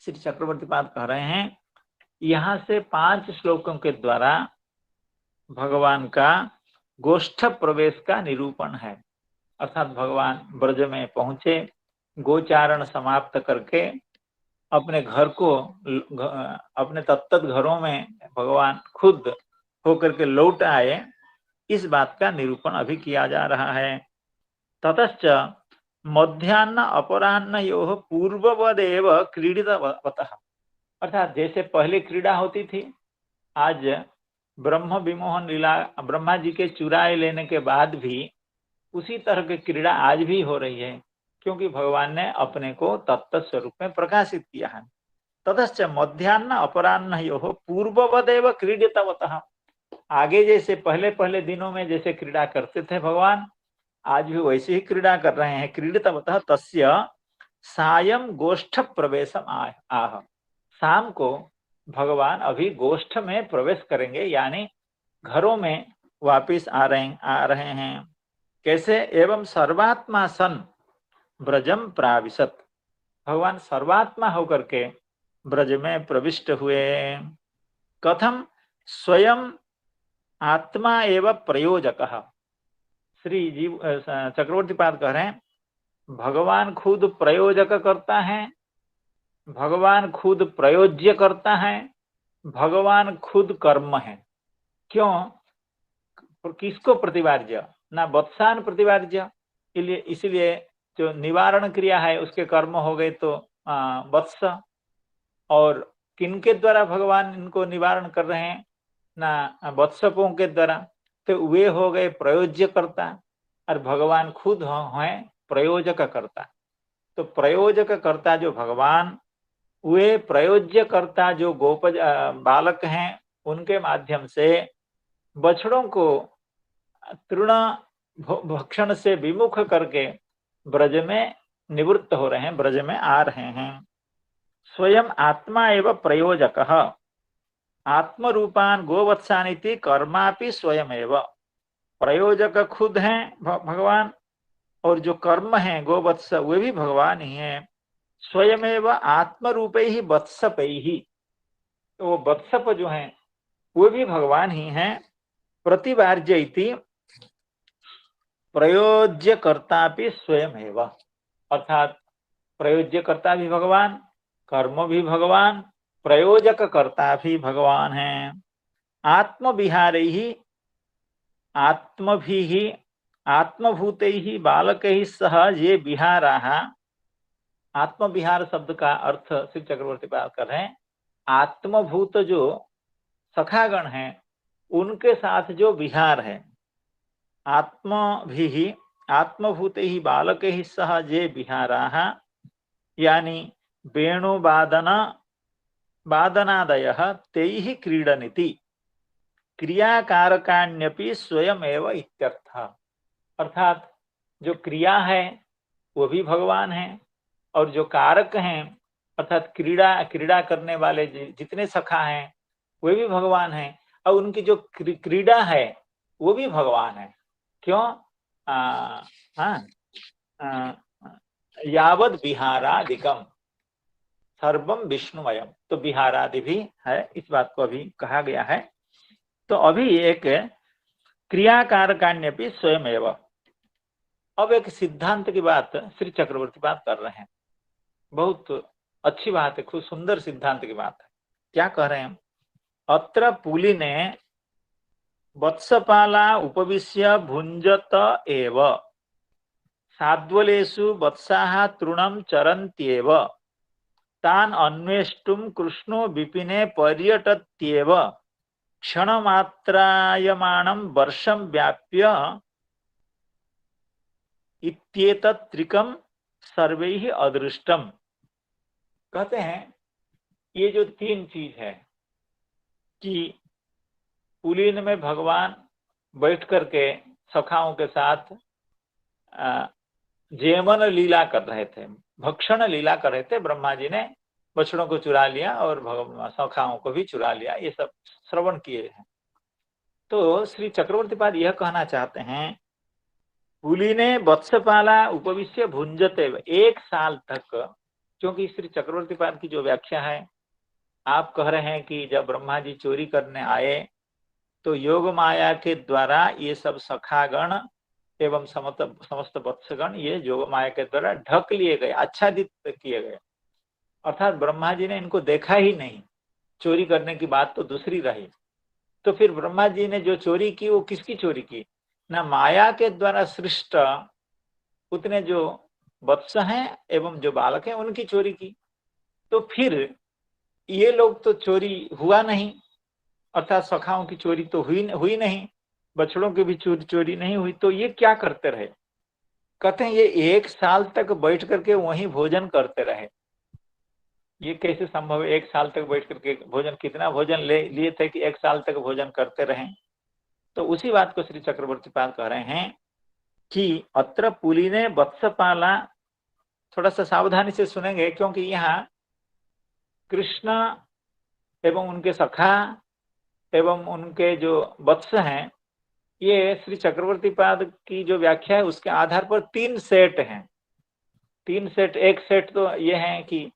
श्री चक्रवर्ती पाद कह रहे हैं, यहाँ से 5 श्लोकों के द्वारा भगवान का गोष्ठ प्रवेश का निरूपण है। अर्थात भगवान ब्रज में पहुंचे, गोचारण समाप्त करके अपने घर को, अपने तत्त घरों में भगवान खुद होकर के लौट आए, इस बात का निरूपण अभी किया जा रहा है। ततश्च मध्याह्न अपराह्नयोः पूर्ववदेव क्रीडितवतः, अर्थात जैसे पहले क्रीड़ा होती थी, आज ब्रह्म विमोहन लीला ब्रह्मा जी के चुराए लेने के बाद भी उसी तरह की क्रीड़ा आज भी हो रही है, क्योंकि भगवान ने अपने को तत्त स्वरूप में प्रकाशित किया है। ततश्च मध्याह्न अपराह्नयोः पूर्ववदेव क्रीडितवतः, आगे जैसे पहले पहले दिनों में जैसे क्रीड़ा करते थे भगवान, आज भी वैसे ही क्रीड़ा कर रहे हैं। क्रीडितवतः तस्य सायं गोष्ठ प्रवेशम आह, शाम को भगवान अभी गोष्ठ में प्रवेश करेंगे, यानी घरों में वापिस आ रहे हैं। कैसे? एवं सर्वात्मा सन ब्रजम प्राविशत, भगवान सर्वात्मा होकर के ब्रज में प्रविष्ट हुए। कथम? स्वयं आत्मा एवं प्रयोजकः। श्री जीव चक्रवर्ती पाद कह रहे हैं, भगवान खुद प्रयोजक करता है, भगवान खुद प्रयोज्य करता है, भगवान खुद कर्म है। क्यों? किसको प्रतिवार्य? ना वत्सान प्रतिवार्य, इसलिए जो निवारण क्रिया है उसके कर्म हो गए तो वत्स, और किनके द्वारा भगवान इनको निवारण कर रहे हैं? ना वत्सकों के द्वारा, तो वे हो गए प्रयोज्य करता, और भगवान खुद हैं प्रयोजक करता। तो प्रयोजक करता जो भगवान, वे प्रयोज्य करता जो गोपज बालक हैं, उनके माध्यम से बछड़ों को तृण भक्षण से विमुख करके ब्रज में निवृत्त हो रहे हैं, ब्रज में आ रहे हैं। स्वयं आत्मा एवं प्रयोजकः, आत्मरूपान गोवत्सानिति कर्मापि स्वयमेव, प्रयोजक खुद हैं भगवान, और जो कर्म है गोवत्स वे भी भगवान ही हैं। स्वयमेव आत्मरूपे ही वत्सपै ही, तो वो वत्सप जो हैं वो भी भगवान ही हैं। प्रतिवार्य इति प्रयोज्य कर्ता भी स्वयमेव, अर्थात प्रयोज्य कर्ता भी भगवान, कर्म भी भगवान, प्रयोजक कर्ता भी भगवान हैं। आत्म विहारे ही आत्मभिः आत्मभूतैः बालकैः सह ये विहाराः, आत्म विहार शब्द का अर्थ श्री चक्रवर्ती बात कर रहे हैं, आत्मभूत जो सखागण हैं उनके साथ जो विहार है, आत्मभिः आत्मभूतैः बालकैः सह ये विहाराः, यानी वेणुवादन वादनादयः तैः क्रीडन्ति क्रियाकारकाण्यपि स्वयमेव इत्यर्थः, अर्थात जो क्रिया है वो भी भगवान है, और जो कारक हैं अर्थात क्रीड़ा करने वाले जितने सखा हैं वे भी भगवान हैं, और उनकी जो क्रीड़ा है वो भी भगवान है। क्यों? यावद विहारादिकम सर्वम विष्णुमयम, तो विहारादि भी है, इस बात को अभी कहा गया है। तो अभी एक क्रियाकारकाण्यपि स्वयमेव, अब एक सिद्धांत की बात श्री चक्रवर्ती बात कर रहे हैं, बहुत अच्छी बात है, खूब सुंदर सिद्धांत की बात है। क्या कह रहे हैं? अत्र पुलिने वत्सपाला उपविश्य भुंजत एव साद्वलेषु वत्साः तृणं चरन्त्येव तान् अन्वेष्टुं कृष्णो विपिने पर्यटत्येव क्षणमात्रायमाणं वर्षं व्याप्य इत्येतत् त्रिकं सर्वैः अदृष्टम्। कहते हैं ये जो तीन चीज है कि पुलीन में भगवान बैठ करके सखाओं के साथ जेमन लीला कर रहे थे, भक्षण लीला कर रहे थे। ब्रह्मा जी ने बछड़ों को चुरा लिया और सखाओं को भी चुरा लिया, ये सब श्रवण किए हैं। तो श्री चक्रवर्तीपाद यह कहना चाहते हैं, पुलीने वत्सपाला उपविश्य भुंजते, 1 साल तक, क्योंकि श्री चक्रवर्तीपाद की जो व्याख्या है, आप कह रहे हैं कि जब ब्रह्मा जी चोरी करने आए तो योग माया के द्वारा ये सब सखागण एवं समस्त वत्सगण ये योग माया के द्वारा ढक लिए गए, आच्छादित किए गए। अर्थात ब्रह्मा जी ने इनको देखा ही नहीं, चोरी करने की बात तो दूसरी रही। तो फिर ब्रह्मा जी ने जो चोरी की वो किसकी चोरी की? ना माया के द्वारा सृष्ट उतने जो वत्स हैं एवं जो बालक हैं उनकी चोरी की। तो फिर ये लोग तो चोरी हुआ नहीं, अर्थात सखाओं की चोरी तो हुई नहीं, बछड़ों की भी चोरी नहीं हुई, तो ये क्या करते रहे? कहते हैं ये 1 साल तक बैठ करके वहीं भोजन करते रहे। ये कैसे संभव है 1 साल तक बैठ करके भोजन? कितना भोजन लिए थे कि 1 साल तक भोजन करते रहे? तो उसी बात को श्री चक्रवर्तीपाद कह रहे हैं कि अत्र पुलीने वत्सपाला, थोड़ा सा सावधानी से सुनेंगे क्योंकि यहाँ कृष्ण एवं उनके सखा एवं उनके जो वत्स हैं, ये श्री चक्रवर्तीपाद की जो व्याख्या है उसके आधार पर 3 सेट हैं। 3 सेट, एक सेट तो ये है कि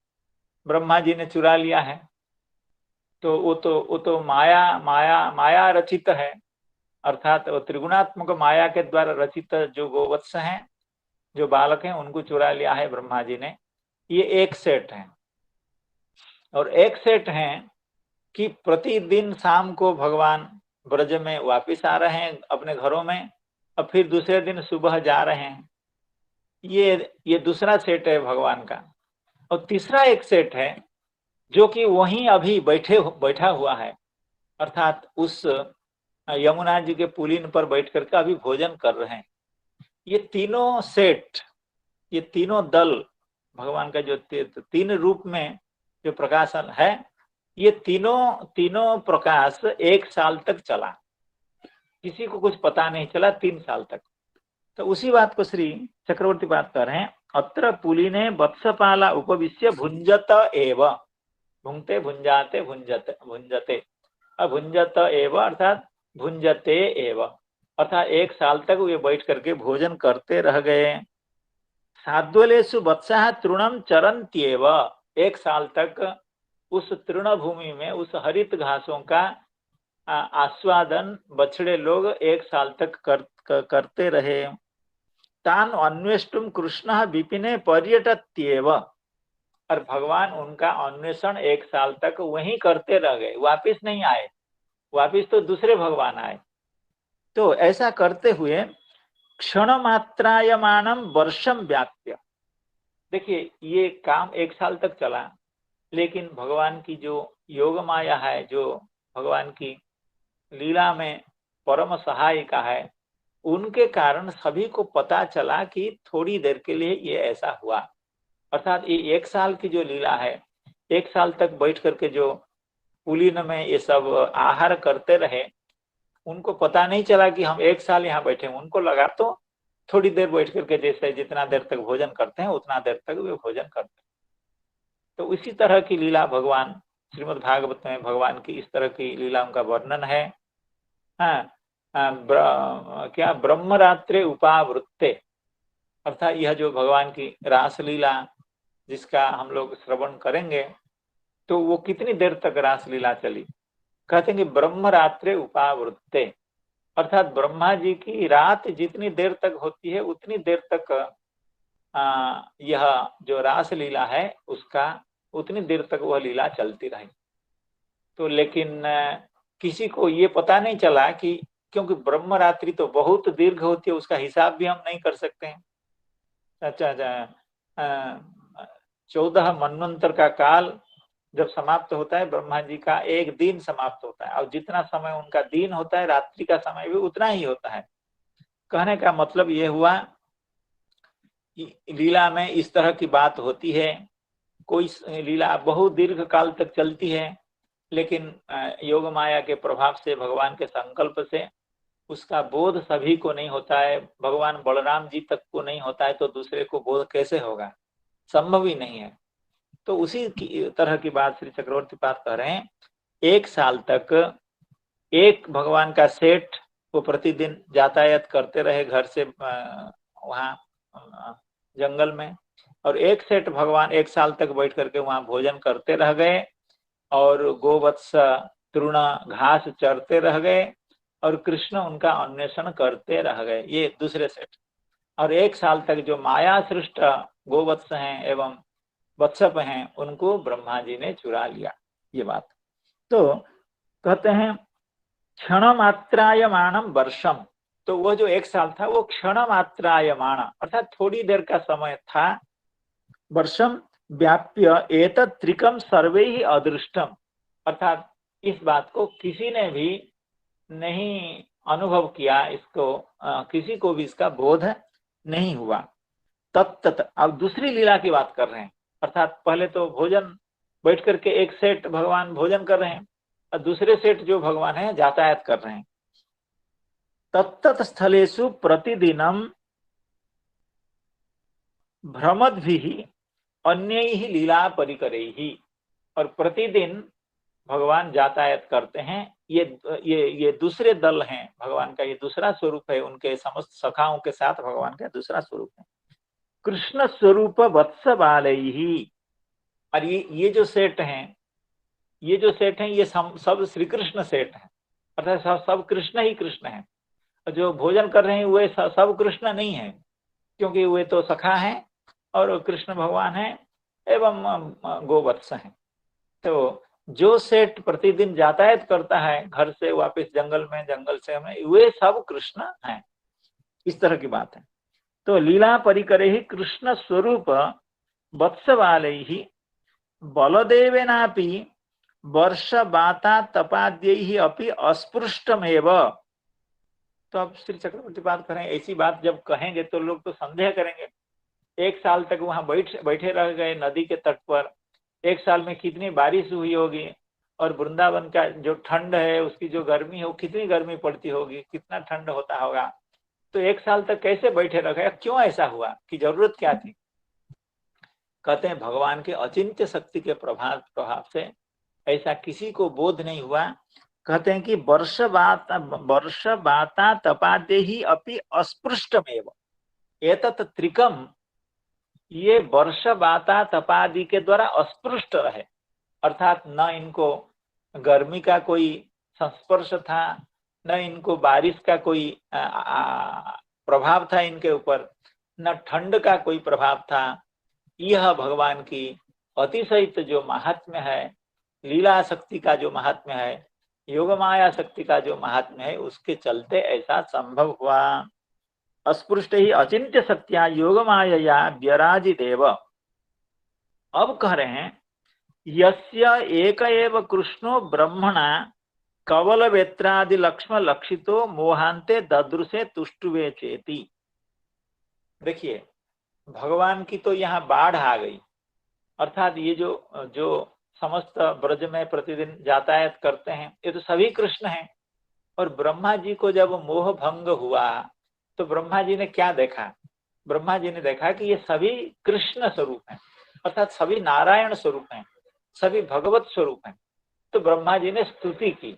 ब्रह्मा जी ने चुरा लिया है, तो वो तो माया रचित है, अर्थात वो त्रिगुणात्मक माया के द्वारा रचित जो गोवत्स हैं, जो बालक हैं, उनको चुरा लिया है ब्रह्मा जी ने, ये एक सेट है। और एक सेट है कि प्रतिदिन शाम को भगवान ब्रज में वापिस आ रहे हैं अपने घरों में, और फिर दूसरे दिन सुबह जा रहे हैं। ये दूसरा सेट है भगवान का। और तीसरा एक सेट है जो कि वहीं अभी बैठा हुआ है, अर्थात उस यमुना जी के पुलीन पर बैठ करके अभी भोजन कर रहे हैं। ये तीनों सेट, ये तीनों दल भगवान का जो 3 रूप में जो प्रकाशन है, ये तीनों प्रकाश 1 साल तक चला, किसी को कुछ पता नहीं चला 3 साल तक। तो उसी बात को श्री चक्रवर्तीपाद कर रहे हैं, अत्र पुलीने वत्सपाला उपविश्य भुंजत एव, भुंगते भुंजाते भुंजते अभुंजत एव, अर्थात भुंजते एव, अर्थात 1 साल तक वे बैठ करके भोजन करते रह गए। साद्वलेषु वत्सः तृणम चरन्त्येव, 1 साल तक उस तृणभूमि में उस हरित घासों का आस्वादन बछड़े लोग 1 साल तक करते रहे। तान अन्वेष्टुम कृष्ण विपिने पर्यटत्येव, और भगवान उनका अन्वेषण 1 साल तक वहीं करते रह गए, वापिस नहीं आए, वापिस तो दूसरे भगवान आए। तो ऐसा करते हुए क्षण मात्रायमानम वर्षम व्याप्य, देखिए ये काम 1 साल तक चला, लेकिन भगवान की जो योग माया है, जो भगवान की लीला में परम सहायिका है, उनके कारण सभी को पता चला कि थोड़ी देर के लिए ये ऐसा हुआ। अर्थात ये 1 साल की जो लीला है, 1 साल तक बैठ करके जो पुलीन में ये सब आहार करते रहे, उनको पता नहीं चला कि हम 1 साल यहाँ बैठे। उनको लगा तो थोड़ी देर बैठ करके, जैसे जितना देर तक भोजन करते हैं उतना देर तक वे भोजन करते हैं। तो इसी तरह की लीला भगवान श्रीमद् भागवत में भगवान की इस तरह की लीलाओं का वर्णन है। क्या ब्रह्मरात्रे उपावृत्ते, अर्थात यह जो भगवान की रासलीला जिसका हम लोग श्रवण करेंगे, तो वो कितनी देर तक रासलीला चली? कहते हैं कि ब्रह्मरात्रे उपावृत्ते, अर्थात ब्रह्मा जी की रात जितनी देर तक होती है उतनी देर तक यह जो रासलीला है उसका उतनी देर तक वह लीला चलती रही। तो लेकिन किसी को ये पता नहीं चला कि, क्योंकि ब्रह्म रात्रि तो बहुत दीर्घ होती है, उसका हिसाब भी हम नहीं कर सकते हैं। 14 मनवंतर का काल जब समाप्त होता है, ब्रह्मा जी का 1 दिन समाप्त होता है, और जितना समय उनका दिन होता है, रात्रि का समय भी उतना ही होता है। कहने का मतलब ये हुआ कि लीला में इस तरह की बात होती है, कोई लीला बहुत दीर्घ काल तक चलती है, लेकिन योग माया के प्रभाव से, भगवान के संकल्प से उसका बोध सभी को नहीं होता है। भगवान बलराम जी तक को नहीं होता है तो दूसरे को बोध कैसे होगा, संभव ही नहीं है। तो उसी तरह की बात श्री चक्रवर्ती पाद कह रहे हैं। 1 साल तक एक भगवान का सेठ वो प्रतिदिन यातायात करते रहे घर से वहां जंगल में, और एक सेठ भगवान 1 साल तक बैठ करके वहां भोजन करते रह गए, और गोवत्स तृण घास चरते रह गए, और कृष्ण उनका अन्वेषण करते रह गए, ये दूसरे सेठ। और 1 साल तक जो माया सृष्ट गोवत्स हैं एवं वत्सप हैं उनको ब्रह्मा जी ने चुरा लिया, ये बात। तो कहते हैं क्षण मात्रायमाणम वर्षम, तो वो जो 1 साल था वो क्षण मात्रायमाण अर्थात थोड़ी देर का समय था। वर्षम व्याप्य एतत् त्रिकम सर्वे ही अदृष्टम, अर्थात इस बात को किसी ने भी नहीं अनुभव किया, इसको किसी को भी इसका बोध नहीं हुआ। तत्त अब दूसरी लीला की बात कर रहे हैं, अर्थात पहले तो भोजन बैठ करके एक सेठ भगवान भोजन कर रहे हैं और दूसरे सेठ जो भगवान है यातायात कर रहे हैं। तत्त स्थलेषु प्रतिदिनम भ्रमद्भिः अन्यैः लीला परिकरैः, और प्रतिदिन भगवान यातायात करते हैं। ये दूसरे दल हैं भगवान का, ये दूसरा स्वरूप है, उनके समस्त सखाओं के साथ भगवान का दूसरा स्वरूप है। कृष्ण स्वरूप वत्स बालैः, और ये जो सेठ हैं, ये सब श्री कृष्ण सेठ हैं, अर्थात सब कृष्ण ही कृष्ण हैं। जो भोजन कर रहे हैं वे सब कृष्ण नहीं है, क्योंकि वे तो सखा हैं और कृष्ण भगवान हैं एवं गोवत्स हैं। तो जो सेठ प्रतिदिन यातायात करता है घर से वापस जंगल में, जंगल से हमें, वे सब कृष्ण हैं, इस तरह की बात है। तो लीला परिकरे ही कृष्ण स्वरूप वत्सवालैः बलदेवेनापि वर्ष बाता तपाद्यैः अपि अस्पृष्टमेव। तो अब श्री चक्रवर्ती बात करें, ऐसी बात जब कहेंगे तो लोग तो संदेह करेंगे। 1 साल तक वहां बैठे रह गए नदी के तट पर, 1 साल में कितनी बारिश हुई होगी, और वृंदावन का जो ठंड है उसकी जो गर्मी है वो कितनी गर्मी पड़ती होगी, कितना ठंड होता होगा। तो 1 साल तक कैसे बैठे रह गए, क्यों ऐसा हुआ, कि जरूरत क्या थी? कहते हैं भगवान के अचिंत्य शक्ति के प्रभाव से ऐसा किसी को बोध नहीं हुआ। कहते हैं कि वर्ष बाता तपादेहि अपि अस्पृष्टमेव एतत् त्रिकम, ये वर्ष बाता तपादि के द्वारा अस्पृष्ट रहे, अर्थात न इनको गर्मी का कोई संस्पर्श था, न इनको बारिश का कोई प्रभाव था इनके ऊपर, न ठंड का कोई प्रभाव था। यह भगवान की अतिशयित जो महात्म्य है, लीला शक्ति का जो महात्म्य है, योग माया शक्ति का जो महात्म्य है, उसके चलते ऐसा संभव हुआ। अस्पृष्ट ही अचिंत्य शक्तिया योग माया व्यराजिदेव। अब कह रहे हैं यस्य एक एव कृष्णो ब्रह्मणा कवल वेत्रादि लक्ष्म लक्षितो मोहांते ददृशे तुष्टुवे चेति। देखिए भगवान की तो यहाँ बाढ़ आ गई, अर्थात ये जो समस्त ब्रज में प्रतिदिन यातायात करते हैं ये तो सभी कृष्ण हैं। और ब्रह्मा जी को जब मोह भंग हुआ तो ब्रह्मा जी ने क्या देखा? ब्रह्मा जी ने देखा कि ये सभी कृष्ण स्वरूप हैं, अर्थात सभी नारायण स्वरूप हैं, सभी भगवत स्वरूप हैं। तो ब्रह्मा जी ने स्तुति की।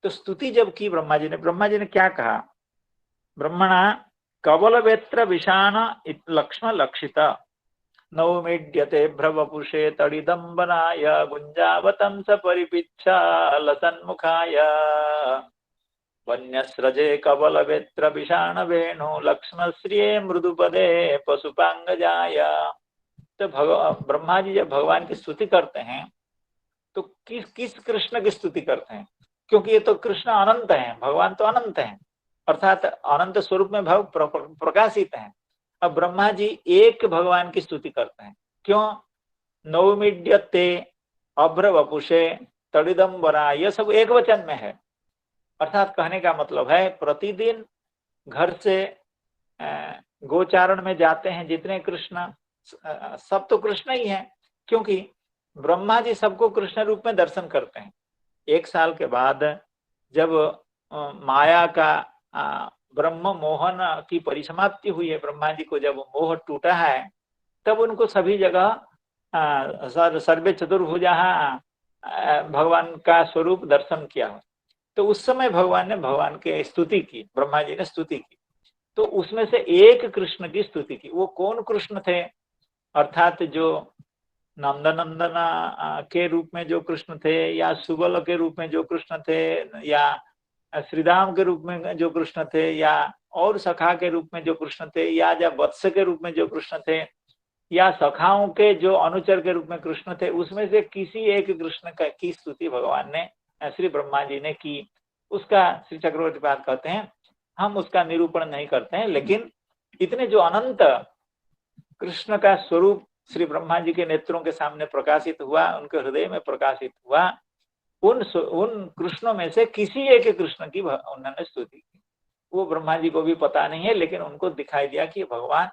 तो स्तुति जब की ब्रह्मा जी ने क्या कहा? ब्रह्मणा कवल वेत्र विषाण लक्ष्म लक्षिता नौमीड्यते भ्रवपुषे तडिदंबनाय गुंजावतं स परिपिच्छा लसन्मुखाय वन्यस्रजे कवल वेत्र विषाण वेणु लक्ष्म श्रिये मृदुपदे पशुपांगजाय। तो ब्रह्मा जी जब भगवान की स्तुति करते हैं तो किस कृष्ण की स्तुति करते हैं? क्योंकि ये तो कृष्ण अनंत हैं, भगवान तो अनंत हैं, अर्थात अनंत स्वरूप में भाव प्रकाशित हैं। अब ब्रह्मा जी एक भगवान की स्तुति करते हैं, क्यों? नौमीड्यते अभ्र वपुषे तड़िदंबरा, यह सब एक वचन में है। अर्थात कहने का मतलब है प्रतिदिन घर से गोचारण में जाते हैं जितने कृष्ण, सब तो कृष्ण ही हैं, क्योंकि ब्रह्मा जी सबको कृष्ण रूप में दर्शन करते हैं। 1 साल के बाद जब माया का ब्रह्म मोहन की परिसमाप्ति हुई है, ब्रह्मा जी को जब मोह टूटा है, तब उनको सभी जगह सर्वे चतुर्भुजा भगवान का स्वरूप दर्शन किया। तो उस समय भगवान ने भगवान के स्तुति की, ब्रह्मा जी ने स्तुति की। तो उसमें से एक कृष्ण की स्तुति की। वो कौन कृष्ण थे? अर्थात जो नंदनंदन के रूप में जो कृष्ण थे, या सुबल के रूप में जो कृष्ण थे, या श्रीराम के रूप में जो कृष्ण थे, या और सखा के रूप में जो कृष्ण थे, या जब वत्स के रूप में जो कृष्ण थे, या सखाओं के जो अनुचर के रूप में कृष्ण थे, उसमें से किसी एक कृष्ण की स्तुति भगवान ने, श्री ब्रह्मा जी ने की। उसका श्री चक्रवर्ती पाद कहते हैं, हम उसका निरूपण नहीं करते हैं, लेकिन इतने जो अनंत कृष्ण का स्वरूप श्री ब्रह्मा जी के नेत्रों के सामने प्रकाशित हुआ, उनके हृदय में प्रकाशित हुआ, उन कृष्णों में से किसी एक कृष्ण की उन्होंने स्तुति की। वो ब्रह्मा जी को भी पता नहीं है, लेकिन उनको दिखाई दिया कि भगवान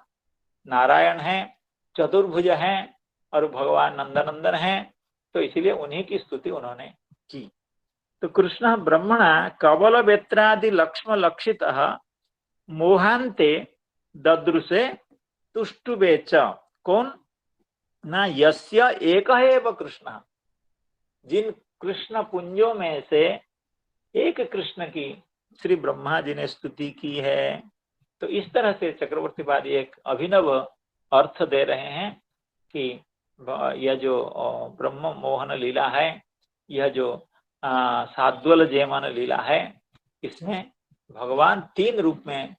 नारायण हैं, चतुर्भुज हैं और भगवान नंदनंदन हैं, तो इसलिए उन्हीं की स्तुति उन्होंने की। तो कृष्ण ब्रह्मणा कवल वेत्रादि लक्ष्म लक्षित मोहांते ददृशे तुष्टुबे च। कौन? ना यस्य एक एव कृष्ण। जिन कृष्ण पुंजों में से एक कृष्ण की श्री ब्रह्मा जी ने स्तुति की है। तो इस तरह से चक्रवर्तीवादी एक अभिनव अर्थ दे रहे हैं कि यह जो ब्रह्म मोहन लीला है, यह जो साद्वल जयमान लीला है, इसमें भगवान 3 रूप में,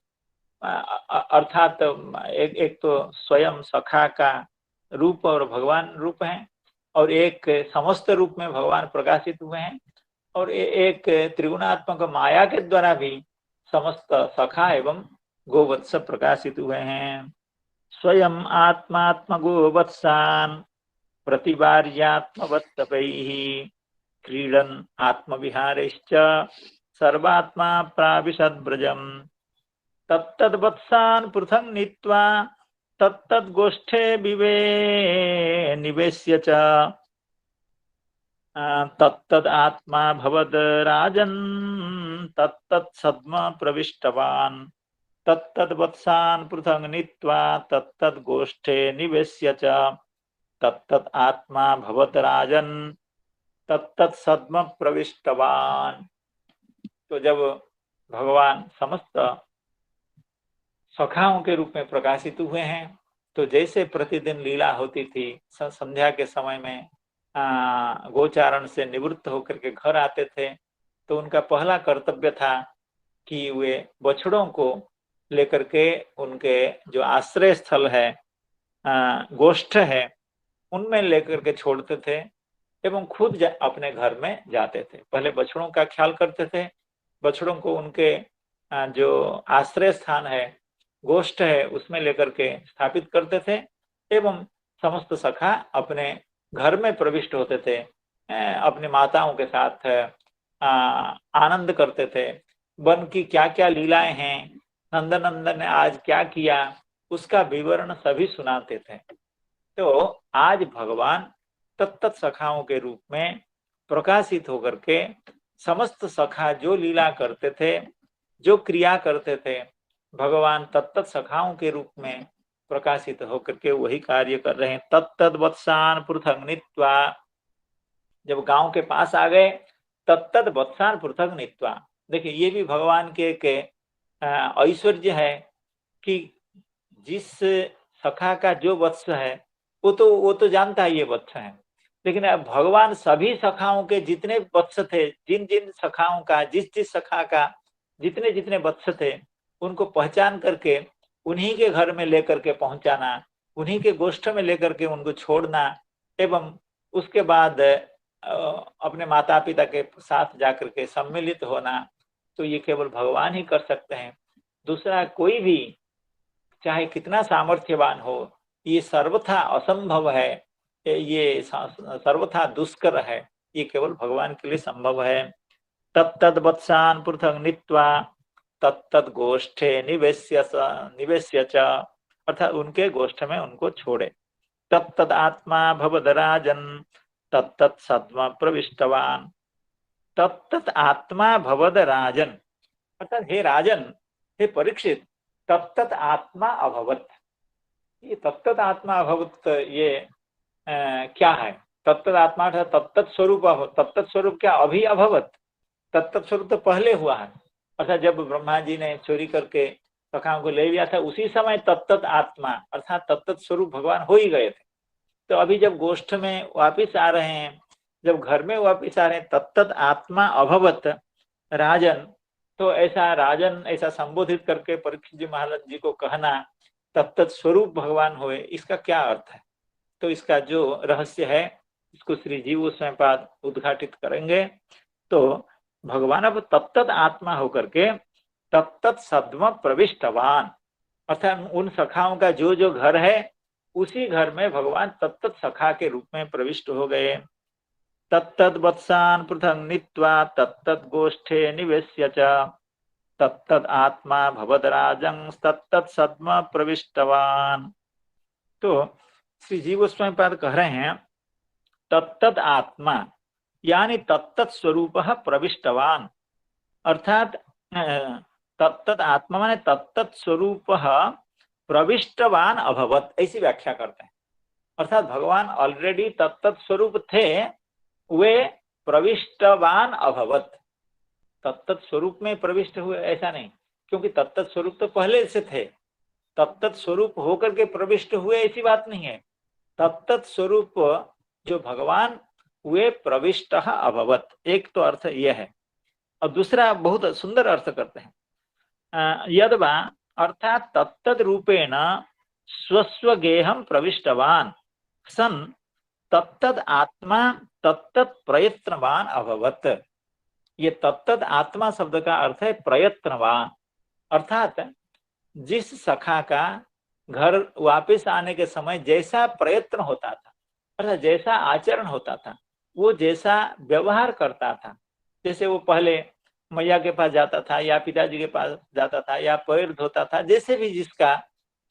अर्थात एक तो स्वयं सखा का रूप और भगवान रूप है, और एक समस्त रूप में भगवान प्रकाशित हुए हैं, और एक त्रिगुणात्मक माया के द्वारा भी समस्त सखा एवं गोवत्स प्रकाशित हुए हैं। स्वयं आत्मात्म गोवत्सान प्रतिवार्यात्मवत्तपैः क्रीडन आत्मविहारैश्च सर्वात्मा प्राविशद्ब्रजम् तत्तद्वत्सान् पृथक् नीत्वा तत्तद्गोष्ठे निवेश्य च तत्तद् आत्मा भवद राजन् तत्तत्सद्म प्रविष्टवान् तत्तद्वत्सान् पृथक् नीत्वा तत्तद्गोष्ठे निवेश्य च तत्तद् आत्मा भवद राजन् तत्तत्सद्म प्रविष्टवान्। तो जब भगवान समस्त सखाओं के रूप में प्रकाशित हुए हैं, तो जैसे प्रतिदिन लीला होती थी, संध्या के समय में गोचारण से निवृत्त होकर के घर आते थे, तो उनका पहला कर्तव्य था कि वे बछड़ों को लेकर के उनके जो आश्रय स्थल है, गोष्ठ है, उनमें लेकर के छोड़ते थे एवं खुद अपने घर में जाते थे। पहले बछड़ों का ख्याल करते थे, बछड़ों को उनके जो आश्रय स्थान है, गोष्ठ है, उसमें लेकर के स्थापित करते थे एवं समस्त सखा अपने घर में प्रविष्ट होते थे, अपनी माताओं के साथ आनंद करते थे। वन की क्या क्या लीलाएं हैं, नंदनंदन ने आज क्या किया, उसका विवरण सभी सुनाते थे। तो आज भगवान तत्त सखाओं के रूप में प्रकाशित होकर के समस्त सखा जो लीला करते थे, जो क्रिया करते थे, भगवान तत्त सखाओं के रूप में प्रकाशित होकर के वही कार्य कर रहे हैं। तत्तद वत्सान पृथक नीत्वा, जब गांव के पास आ गए, तत्तद वत्सान पृथक नीत्वा। देखिए, ये भी भगवान के एक ऐश्वर्य है कि जिस सखा का जो वत्स है, वो तो जानता है ये वत्स है, लेकिन अब भगवान सभी सखाओं के जितने वत्स थे, जिन जिन सखाओं का, जिस सखा का जितने जितने वत्स थे, उनको पहचान करके उन्हीं के घर में लेकर के पहुंचाना, उन्हीं के गोष्ठ में लेकर के उनको छोड़ना एवं उसके बाद अपने माता पिता के साथ जाकर के सम्मिलित होना, तो ये केवल भगवान ही कर सकते हैं। दूसरा कोई भी चाहे कितना सामर्थ्यवान हो, ये सर्वथा असंभव है, ये सर्वथा दुष्कर है, ये केवल भगवान के लिए संभव है। तत्तद वत्सान पृथक नीत्वा तत्तद गोष्ठे निवेश्य च, अर्थात उनके गोष्ठ में उनको छोड़े। तत्तद आत्मा भवदराजन तत्तत् सद्म प्रविष्टवान। तत्तत आत्मा भवद राजन, अर्थात हे राजन, हे परीक्षित, तत्तत आत्मा अभवत। ये तत्तत आत्मा अभवत ये क्या है? तत्तत आत्मा तत्तत स्वरूप, तत्तत स्वरूप क्या अभी अभवत? तत्तत स्वरूप तो पहले हुआ है। अर्थात जब ब्रह्मा जी ने चोरी करके सखाओं को ले लिया था उसी समय तत्तत आत्मा अर्थात तत्तत स्वरूप भगवान हो ही गए थे। तो अभी जब गोष्ठ में वापिस आ रहे हैं, जब घर में वापिस आ रहे हैं, तत्तत आत्मा अभवत राजन, तो ऐसा राजन ऐसा संबोधित करके परीक्षित जी महाराज जी को कहना तत्तत स्वरूप भगवान हुए, इसका क्या अर्थ है? तो इसका जो रहस्य है इसको श्री जीव गोस्वामी पाद उद्घाटित करेंगे। तो भगवान अब तत्तत आत्मा होकर के तत्तत सद्म प्रविष्टवान, अर्थात उन सखाओं का जो जो घर है उसी घर में भगवान तत्तत सखा के रूप में प्रविष्ट हो गए। तत्तद वत्सान पृथक नीत्वा तत्तद गोष्ठे निवेश्य च तत्तद आत्मा भवदराजं तत्तद सद्म प्रविष्टवान। तो श्री जीव गोस्वामी पाद कह रहे हैं तत्तद आत्मा यानी तत्तत स्वरूप प्रविष्टवान, अर्थात तत्तत आत्मा माने तत्तत स्वरूप प्रविष्टवान अभवत, ऐसी व्याख्या करते हैं। अर्थात भगवान ऑलरेडी तत्तत स्वरूप थे, वे प्रविष्टवान अभवत। तत्तत स्वरूप में प्रविष्ट हुए ऐसा नहीं, क्योंकि तत्तत स्वरूप तो पहले से थे। तत्तत स्वरूप होकर के प्रविष्ट हुए ऐसी बात नहीं है। तत्तत स्वरूप जो भगवान वे प्रविष्ट अभवत, एक तो अर्थ यह है। और दूसरा बहुत सुंदर अर्थ करते हैं, यद्वा अर्थात तत्तद रूपेण स्वस्व गेहम प्रविष्टवान सन तत्तद आत्मा तत्तद प्रयत्नवान अभवत। ये तत्तद आत्मा शब्द का अर्थ है प्रयत्नवान, अर्थात जिस सखा का घर वापस आने के समय जैसा प्रयत्न होता था, अर्थात जैसा आचरण होता था, वो जैसा व्यवहार करता था, जैसे वो पहले मैया के पास जाता था या पिताजी के पास जाता था या पैर धोता था, जैसे भी जिसका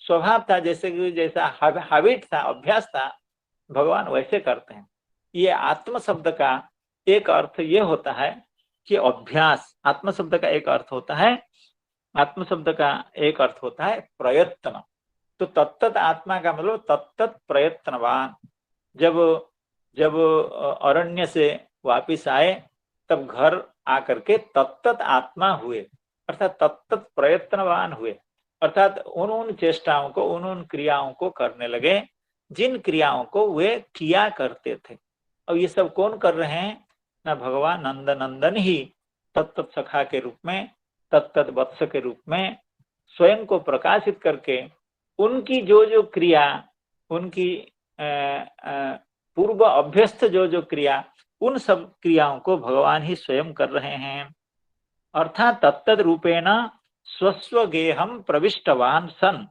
स्वभाव था, जैसे कि जैसा हैबिट था, अभ्यास था, भगवान वैसे करते हैं। ये आत्म शब्द का एक अर्थ ये होता है कि अभ्यास, आत्म शब्द का एक अर्थ होता है, आत्म शब्द का एक अर्थ होता है प्रयत्न। तो तत्तत आत्मा का मतलब तत्तत प्रयत्नवान। जब अरण्य से वापिस आए तब घर आकर के तत्तत आत्मा हुए, अर्थात तत्तत प्रयत्नवान हुए, अर्थात उन चेष्टाओं को, उन क्रियाओं को करने लगे जिन क्रियाओं को वे किया करते थे। और ये सब कौन कर रहे हैं? ना भगवान नंदनंदन ही तत्तत सखा के रूप में, तत्तत वत्स के रूप में स्वयं को प्रकाशित करके उनकी जो जो क्रिया, उनकी पूर्व अभ्यस्त जो जो क्रिया, उन सब क्रियाओं को भगवान ही स्वयं कर रहे हैं। अर्थात तत्तद रूपेण स्वस्व गेहम प्रविष्टवान सन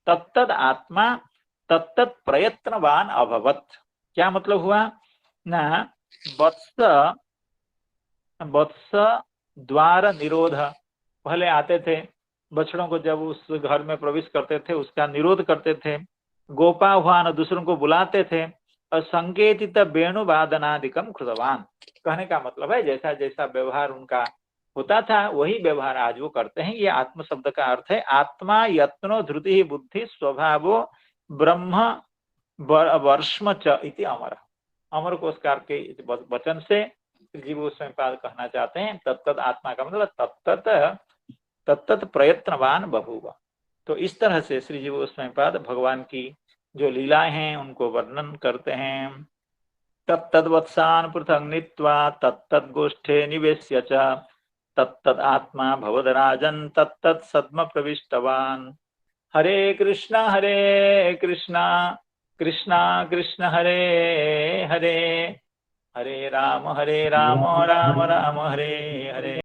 तत्तद आत्मा तत्तद प्रयत्नवान अभवत। क्या मतलब हुआ ना? वत्स द्वार निरोध, पहले आते थे बछड़ों को, जब उस घर में प्रवेश करते थे उसका निरोध करते थे। गोपाह्वान, दूसरों को बुलाते थे। और संकेतित वेणुवादनादिकम कृतवान, कहने का मतलब है जैसा जैसा व्यवहार उनका होता था वही व्यवहार आज वो करते हैं। ये आत्म शब्द का अर्थ है आत्मा यत्नो धृति बुद्धि स्वभावो ब्रह्म वर्ष्म च इति अमर। अमर कोशकार के वचन से जीव गोस्वामी पाद कहना चाहते हैं तत्तत आत्मा का मतलब तत्तत प्रयत्नवान बभूव। तो इस तरह से श्री जीव गोस्वामी पाद भगवान की जो लीलाएं हैं उनको वर्णन करते हैं। तत्तद्वत्सान पृथक नीत्वा तत्तद गोष्ठे निवेश्य च तत्तद आत्मा भवदराजन तत्तद सद्म प्रविष्टवान। हरे कृष्णा कृष्णा कृष्ण हरे हरे, हरे राम राम राम हरे हरे।